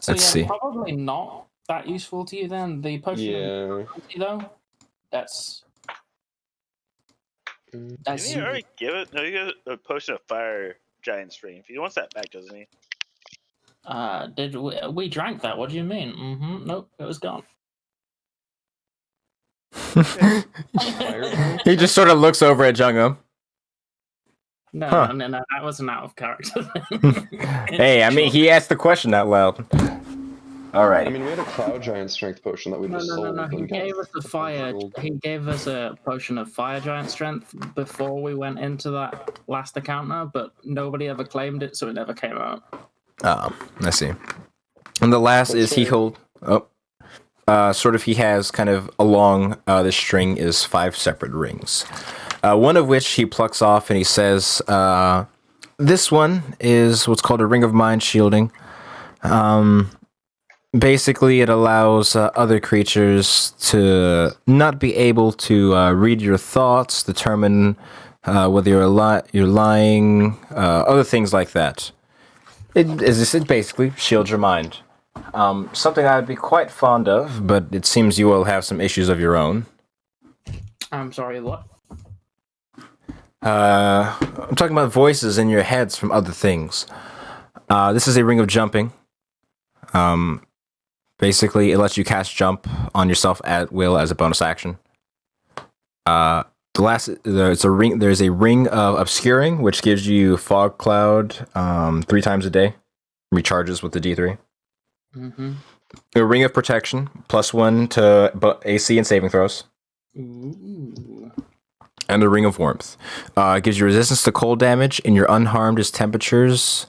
Let's see. probably not that useful to you then. The potion Yeah. though, that's Didn't he already give it? No, he got a potion of fire giant strength. He wants that back, doesn't he? did we drank that? What do you mean? Mm-hmm. Nope, it was gone. He just sort of looks over at Jungo. No, Huh. no, that was an out of character thing. Hey, I mean, he asked the question out loud. Alright. I mean, we had a cloud giant strength potion that we just sold. No. He and got gave us a fire. gold. He gave us a potion of fire giant strength before we went into that last encounter, but nobody ever claimed it, so it never came out. I see. And the last is he hold. He has kind of along the string is 5 separate rings. One of which he plucks off and he says, this one is what's called a ring of mind shielding. Basically, it allows other creatures to not be able to read your thoughts, determine whether you're lying, other things like that. It basically shields your mind. Something I would be quite fond of, but it seems you will have some issues of your own. I'm sorry, what? I'm talking about voices in your heads from other things. This is a ring of jumping. Basically, it lets you cast jump on yourself at will as a bonus action. There's a ring of obscuring, which gives you fog cloud 3 times a day, recharges with the D3. Mm-hmm. A ring of protection, +1 to AC and saving throws. Ooh. And the ring of warmth gives you resistance to cold damage, and you're unharmed as temperatures.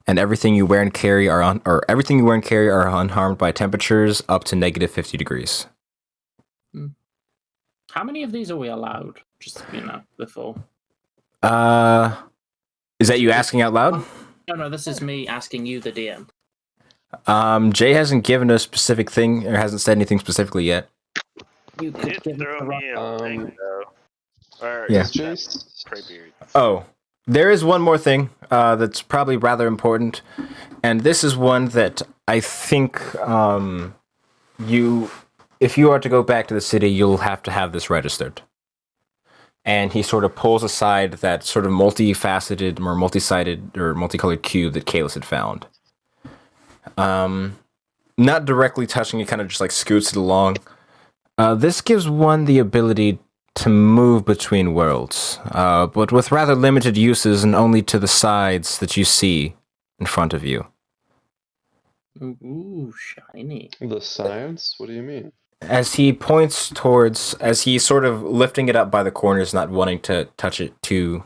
And everything you wear and carry are unharmed by temperatures up to -50 degrees. How many of these are we allowed? Just before. Is that you asking out loud? No. This is me asking you, the DM. Jay hasn't given a specific thing or hasn't said anything specifically yet. You He could did give throw us me a thing, though. Or Yeah. Is Jace? Greybeard. Oh, there is one more thing that's probably rather important, and this is one that I think if you are to go back to the city, you'll have to have this registered. And he sort of pulls aside that sort of multifaceted or multi-sided or multicolored cube that Kalis had found. Basically, it allows other creatures to not be able to read your thoughts, determine whether you're lying, other things like that. It basically shields your mind. not directly touching it, kind of just like scoots it along. This gives one the ability to move between worlds, but with rather limited uses and only to the sides that you see in front of you. Ooh, shiny. The sides? What do you mean? As he points towards, as he's sort of lifting it up by the corners, not wanting to touch it too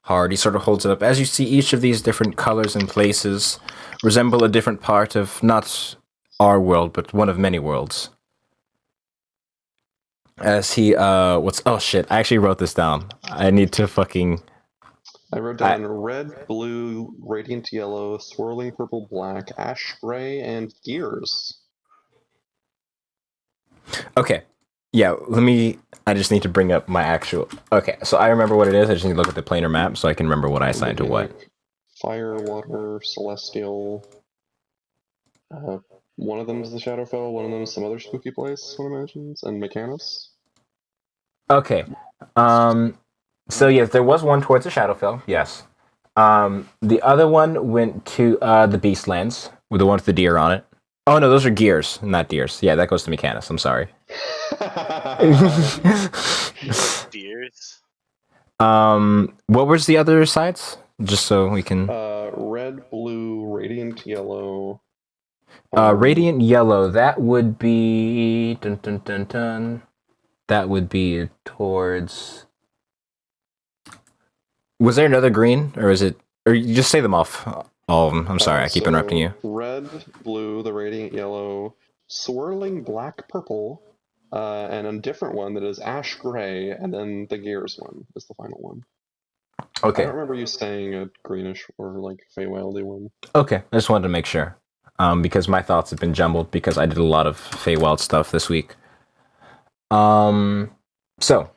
hard, he sort of holds it up. As you see, each of these different colors and places resemble a different part of not our world, but one of many worlds. As he oh shit, I actually wrote this down. I need to fucking I wrote down red, blue, radiant yellow, swirling purple, black, ash gray, and gears. Okay. Yeah, I just need to bring up my actual. Okay, so I remember what it is. I just need to look at the planar map so I can remember what I assigned to what. Fire, water, celestial. One of them is the Shadowfell, one of them is some other spooky place, one imagines, and Mechanus. Okay. So yes, there was one towards the Shadowfell, yes. The other one went to the Beastlands, with the one with the deer on it. Oh no, those are gears, not deers. Yeah, that goes to Mechanus, I'm sorry. Deers. What was the other sides? Just so we can. Red, blue, radiant yellow. Radiant yellow. That would be dun dun dun dun. That would be towards. Was there another green, or is it? Or you just say them off. All of them. I'm sorry, I keep interrupting you. Red, blue, the radiant yellow, swirling black, purple, and a different one that is ash gray, and then the gears one is the final one. Okay. I don't remember you saying a greenish or like Feywildy one. Okay, I just wanted to make sure, because my thoughts have been jumbled because I did a lot of Feywild stuff this week. So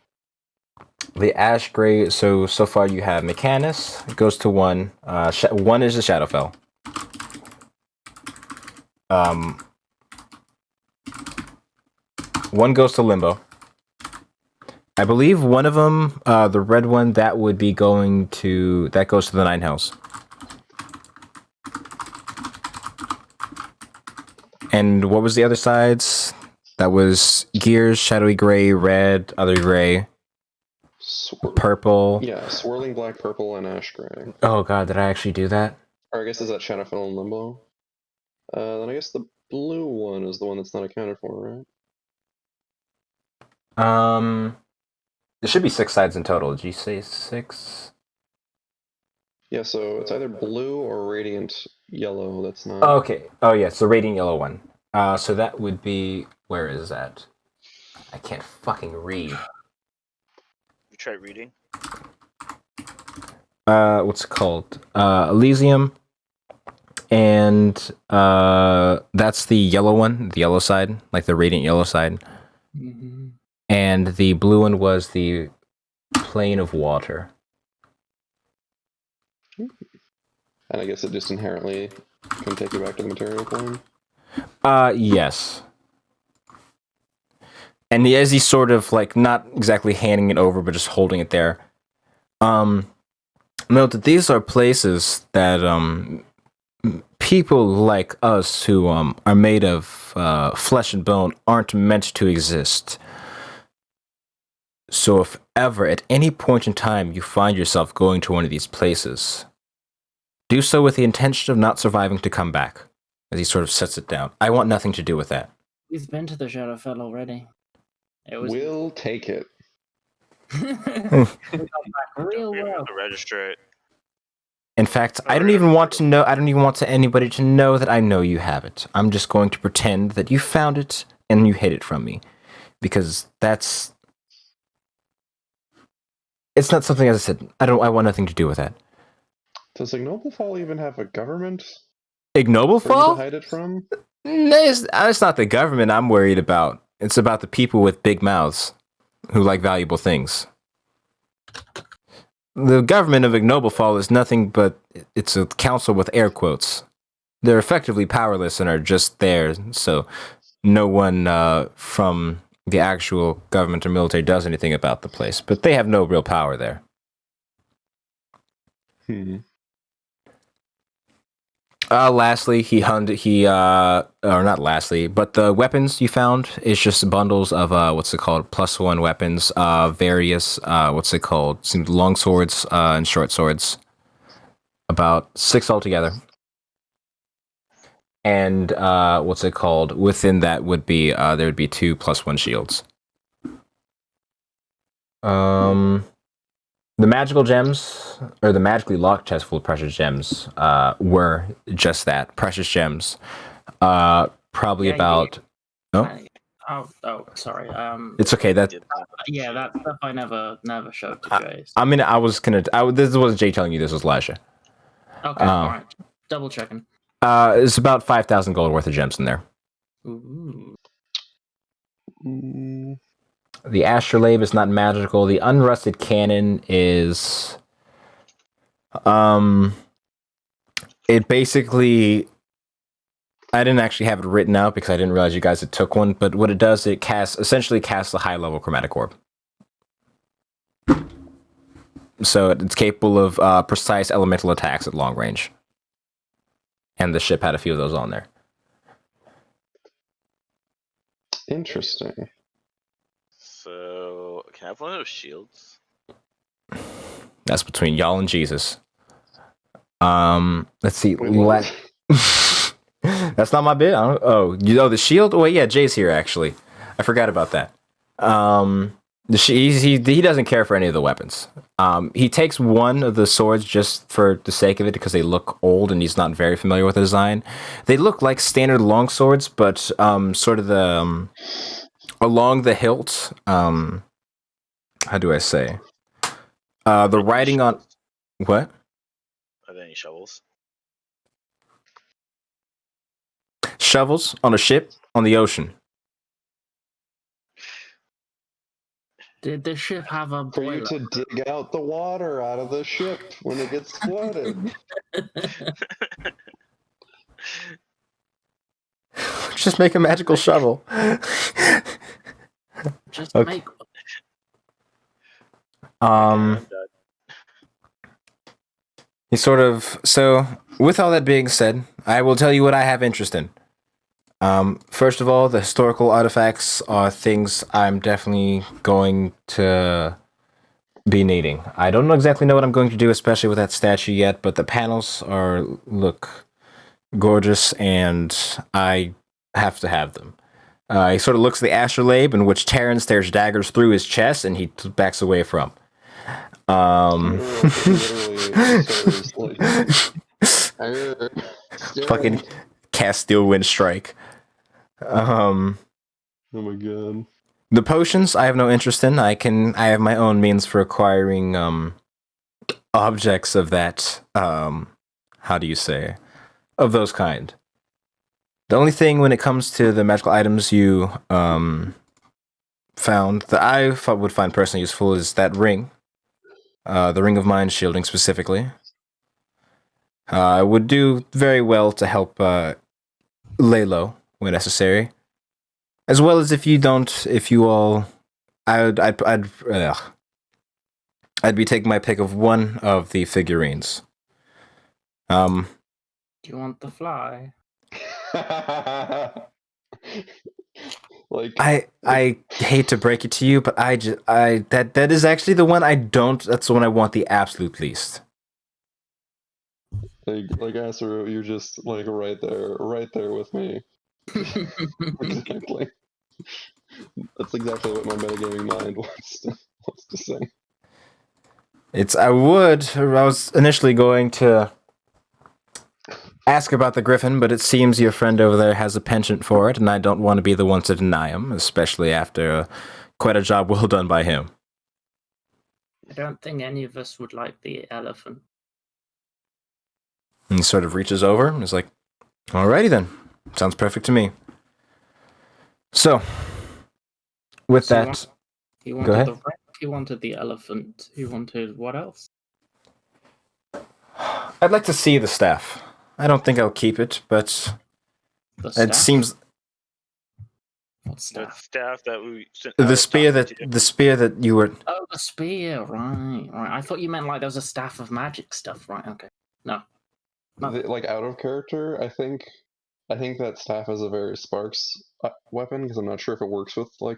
the ash gray. So far you have Mechanus. It goes to one. One is the Shadowfell. One goes to Limbo. I believe one of them, the red one, that would be going to. That goes to the Nine Hells. And what was the other sides? That was Gears, Shadowy Gray, Red, other Gray, Purple. Yeah, swirling black, purple, and ash gray. Oh god, did I actually do that? Or I guess is that Shadowfell and Limbo? Then I guess the blue one is the one that's not accounted for, right? There should be 6 sides in total. Did you say 6? Yeah, so it's either blue or radiant yellow. That's not. Oh, okay. Oh yeah, it's the radiant yellow one. So that would be. Where is that? I can't fucking read. You try reading. What's it called? Elysium. And that's the yellow one, the yellow side, like the radiant yellow side. Mm-hmm. And the blue one was the plane of water. And I guess it just inherently can take you back to the material plane. Yes. And as he's sort of like not exactly handing it over, but just holding it there. Note that these are places that people like us who are made of flesh and bone aren't meant to exist. So if ever at any point in time you find yourself going to one of these places, do so with the intention of not surviving to come back. As he sort of sets it down. I want nothing to do with that. We've been to the Shadowfell already. It was We'll take it. real Be able well. to register it. In fact, I don't even want anybody to know that I know you have it. I'm just going to pretend that you found it and you hid it from me. Because it's not something, as I said, I want nothing to do with that. Does Ignoble Fall even have a government Ignoble for you to Fall? hide it from? No, it's not the government I'm worried about. It's about the people with big mouths who like valuable things. The government of Ignoble Fall is nothing but it's a council with air quotes. They're effectively powerless and are just there, so no one from the actual government or military does anything about the place. But they have no real power there. Lastly, he hunted. Or not lastly, but the weapons you found is just bundles of what's it called? +1 weapons. Various what's it called? Some long swords and short swords. About 6 altogether. And what's it called? Within that would be there would be 2 +1 shields. The magical gems, or the magically locked chest full of precious gems, were just that, precious gems. Probably Yeah, about. Oh, sorry. it's okay. That Did not Yeah, that stuff I never showed to Jace. I mean, this was Jay telling you this was Lasha. Okay, all right. Double checking. It's about 5,000 gold worth of gems in there. Ooh. The astrolabe is not magical. The unrusted cannon is. It basically. I didn't actually have it written out because I didn't realize you guys had took one. But what it does, it essentially casts a high level chromatic orb. So it's capable of precise elemental attacks at long range. And the ship had a few of those on there. Interesting. So, can I have one of those shields? That's between y'all and Jesus. Let's see. Wait, what? That's not my bit. The shield. Oh, wait, yeah, Jay's here actually. I forgot about that. He doesn't care for any of the weapons. He takes one of the swords just for the sake of it because they look old and he's not very familiar with the design. They look like standard long swords, but sort of the along the hilt. How do I say? The writing on what? Are there any shovels? Shovels on a ship on the ocean. Did the ship have a For you boiler? to dig out the water out of the ship when it gets flooded. Just make a magical shovel. Just Okay. make. I'm done. So with all that being said, I will tell you what I have interest in. First of all, the historical artifacts are things I'm definitely going to be needing. I don't exactly know what I'm going to do, especially with that statue yet, but the panels look gorgeous, and I have to have them. He sort of looks at the astrolabe, in which Terran stares daggers through his chest, and he backs away from. Literally starts, Fucking cast Steel Wind Strike. Oh my god. The potions I have no interest in. I have my own means for acquiring objects of that how do you say, of those kind. The only thing when it comes to the magical items you found that I would find personally useful is that ring. The Ring of Mind Shielding specifically. Would do very well to help lay low when necessary. As well as I'd be taking my pick of one of the figurines. Do you want the fly? Like I hate to break it to you, but that is actually the one I don't. That's the one I want the absolute least. like Asaru, you're just like right there with me. Exactly. That's exactly what my metagaming mind wants to say. I was initially going to ask about the griffin, but it seems your friend over there has a penchant for it, and I don't want to be the one to deny him, especially after quite a job well done by him. I don't think any of us would like the elephant. And he sort of reaches over and is like, alrighty then. Sounds perfect to me. So, with So that, He Go wanted ahead. the wreck, he wanted the elephant, he wanted what else? I'd like to see the staff. I don't think I'll keep it, but The staff? it seems What The staff? staff that we sent. the spear that you were. Oh, the spear, right. I thought you meant like there was a staff of magic stuff, right? Okay. No. like out of character, I think that staff is a very sparse weapon because I'm not sure if it works with like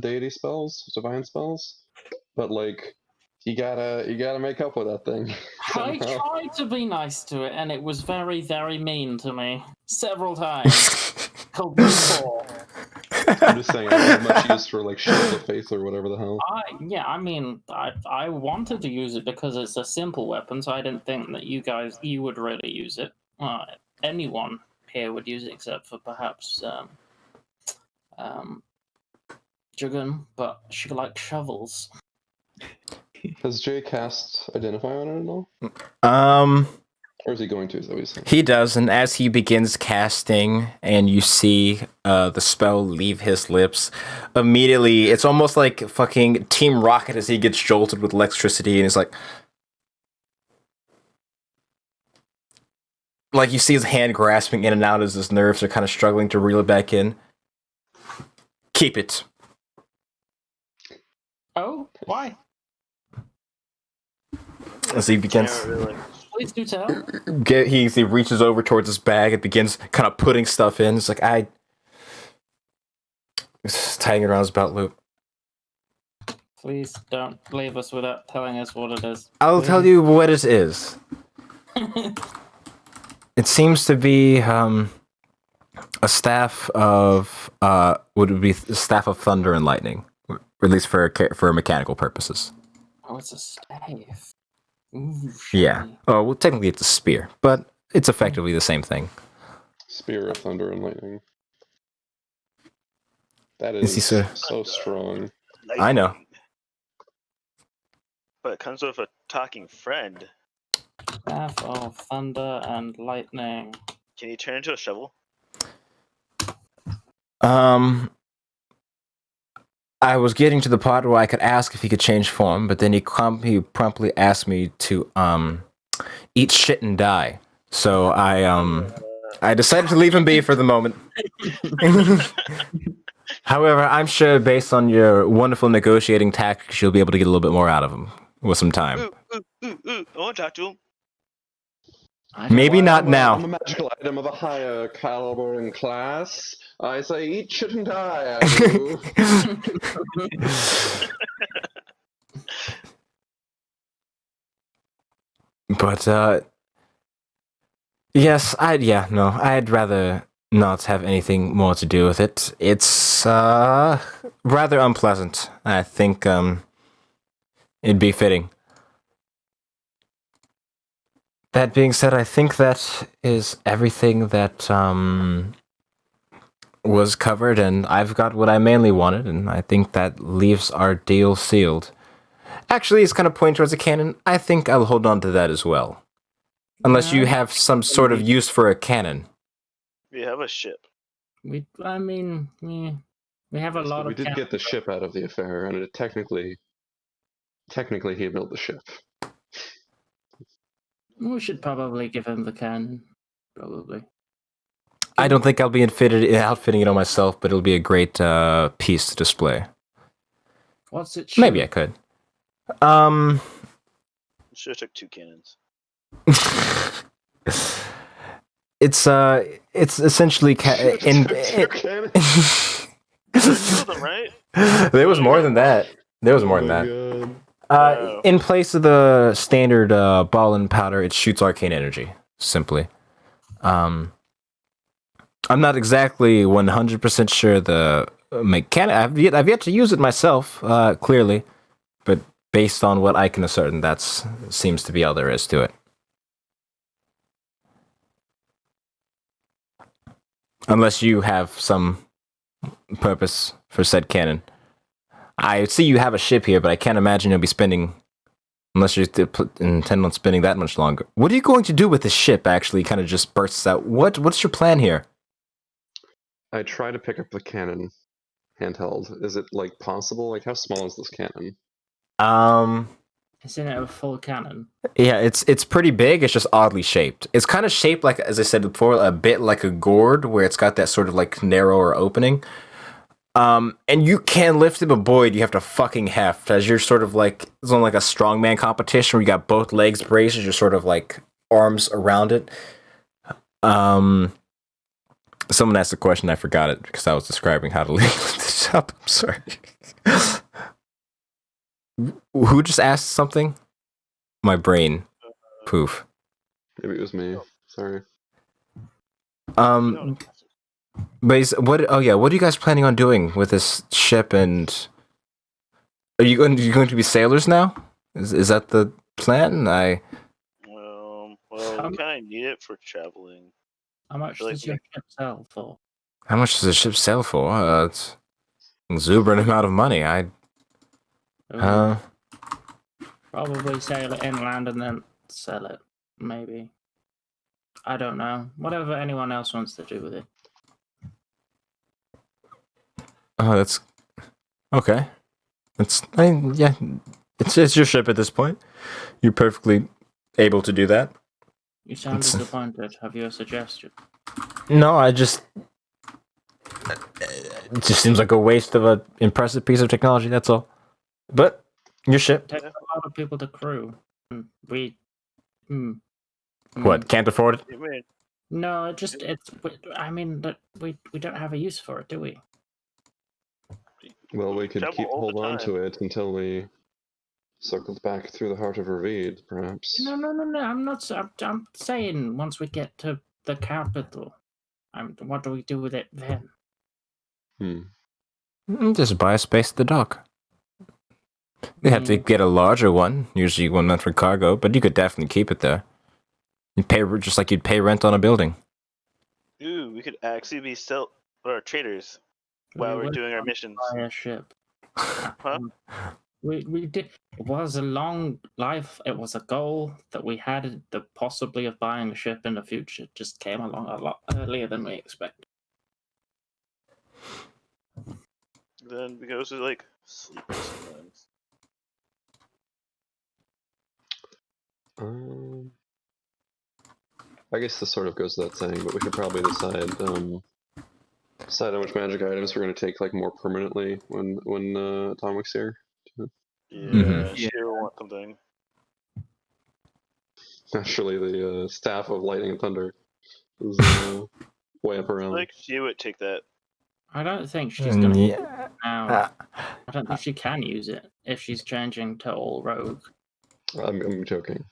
deity spells, divine spells, but like you gotta make up with that thing I somehow. tried to be nice to it, and it was very, very mean to me several times. Called me poor. I'm just saying I don't have much use for like shield of faith or whatever the hell. I mean, I wanted to use it because it's a simple weapon, so I didn't think that you would really use it. Anyone here would use it except for perhaps Jugun, but she likes shovels. Does Jay cast Identify on it at all? Or is he going to? Is that what he's saying? He does, and as he begins casting, and you see the spell leave his lips, immediately it's almost like fucking Team Rocket as he gets jolted with electricity, and he's like you see his hand grasping in and out as his nerves are kind of struggling to reel it back in. Keep it. Oh, why? As he begins, Please do tell. he reaches over towards his bag and begins kind of putting stuff in. It's like he's tying it around his belt loop. Please don't leave us without telling us what it is. I'll tell you what it is. It seems to be a staff of would be a staff of thunder and lightning, or at least for mechanical purposes. Oh, it's a staff. Ooh, Yeah. shiny. Oh, well, technically it's a spear, but it's effectively the same thing. Spear of Thunder and Lightning. That Is he is so- so strong. I know. But it comes with a talking friend. Staff of thunder and lightning. Can you turn into a shovel? I was getting to the part where I could ask if he could change form, but then he promptly asked me to eat shit and die. So I decided to leave him be for the moment. However, I'm sure based on your wonderful negotiating tactics, you'll be able to get a little bit more out of him with some time. Ooh, I want to talk to him. Maybe Well, not I'm now. I'm a magical item of a higher caliber and class. I say eat shit and die, I do. But yes, I'd rather not have anything more to do with it. It's rather unpleasant. I think it'd be fitting. That being said, I think that is everything that was covered, and I've got what I mainly wanted, and I think that leaves our deal sealed. Actually, it's kind of pointing towards a cannon. I think I'll hold on to that as well. Unless you have some sort of use for a cannon. We have a ship. We have a lot We of. did get the ship out of the affair, and it technically he built the ship. We should probably give him the cannon. Probably. I don't think I'll be outfitting it on myself, but it'll be a great piece to display. What's it? Maybe I could. Should have took 2 cannons. It's essentially Okay. Two of them, right? There was more than that. There was more than Oh my that. God. In place of the standard ball and powder, it shoots arcane energy. Simply. I'm not exactly 100% sure the mechanic. I've yet to use it myself. Clearly, but based on what I can ascertain, that seems to be all there is to it. Unless you have some purpose for said cannon. I see you have a ship here, but I can't imagine you'll be spending, unless you intend on spending that much longer. What are you going to do with this ship, actually? Kind of just bursts out. What's your plan here? I try to pick up the cannon handheld. Is it like possible? Like how small is this cannon? Isn't it a full cannon? Yeah, it's pretty big. It's just oddly shaped. It's kind of shaped like, as I said before, a bit like a gourd, where it's got that sort of like narrower opening. And you can lift it, but boy, you have to fucking heft, as you're sort of like, it's on like a strongman competition where you got both legs braced, as you're sort of like arms around it. Someone asked a question. I forgot it because I was describing how to leave the shop. I'm sorry. Who just asked something? My brain. Poof. Maybe it was me. Sorry. But what? Oh yeah, what are you guys planning on doing with this ship? And are you going to be sailors now? Is that the plan? Well, we kind of need it for traveling. How much Like, does your ship sell for? How much does a ship sell for? It's an exuberant amount of money. Probably sail it inland and then sell it. Maybe. I don't know. Whatever anyone else wants to do with it. Oh, that's okay. Yeah, it's your ship at this point. You're perfectly able to do that. You sound disappointed. Have you a suggestion? No, it just seems like a waste of an impressive piece of technology. That's all. But your ship. It takes a lot of people to crew. We. What? Can't afford it? No, it's. I mean, we don't have a use for it, do we? Well, we could Travel all hold the on time. to it until we circled back through the heart of Revedia, perhaps. No. I'm not. I'm saying once we get to the capital, what do we do with it then? Just buy a space at the dock. You have to get a larger one, usually one meant for cargo, but you could definitely keep it there. You pay just like you'd pay rent on a building. Ooh, we could actually be traders while we're doing our missions. Buy a ship. Huh? We did. It was a long life. It was a goal that we had, the possibly of buying a ship in the future. It just came along a lot earlier than we expected. Then we go to like sleep sometimes. I guess this sort of goes without saying, but we should probably decide how much magic items we're going to take like more permanently when Atomic's here. Yeah, sure want something. Naturally, the staff of lightning and thunder is way up around. Like she would take that. I don't think she's going to use it Yeah. now. I don't think she can use it if she's changing to all rogue. I'm joking.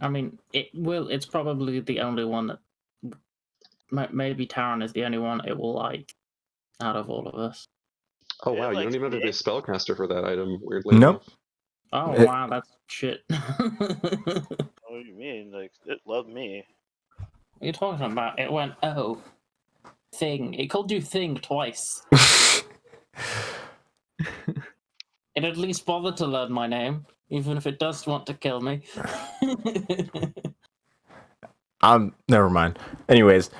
I mean, it's probably the only one that maybe Taran is the only one it will like out of all of us. Oh Yeah, wow, you like don't even have to be a it. spellcaster for that item, weirdly Nope. enough. Oh wow, that's shit. What do you mean? Like it loved me. What are you talking about? It went, oh, thing. It called you thing twice. It at least bothered to learn my name, even if it does want to kill me. Never mind. Anyways,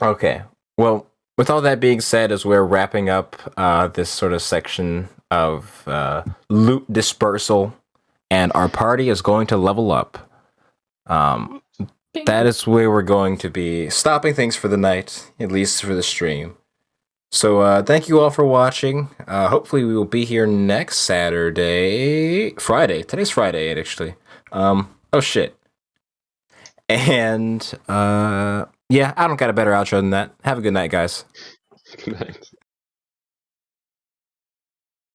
okay. Well, with all that being said, as we're wrapping up this sort of section of loot dispersal, and our party is going to level up. That is where we're going to be stopping things for the night, at least for the stream. So thank you all for watching. Hopefully we will be here next Friday. Today's Friday, actually. Oh shit. And yeah, I don't got a better outro than that. Have a good night, guys. Good night.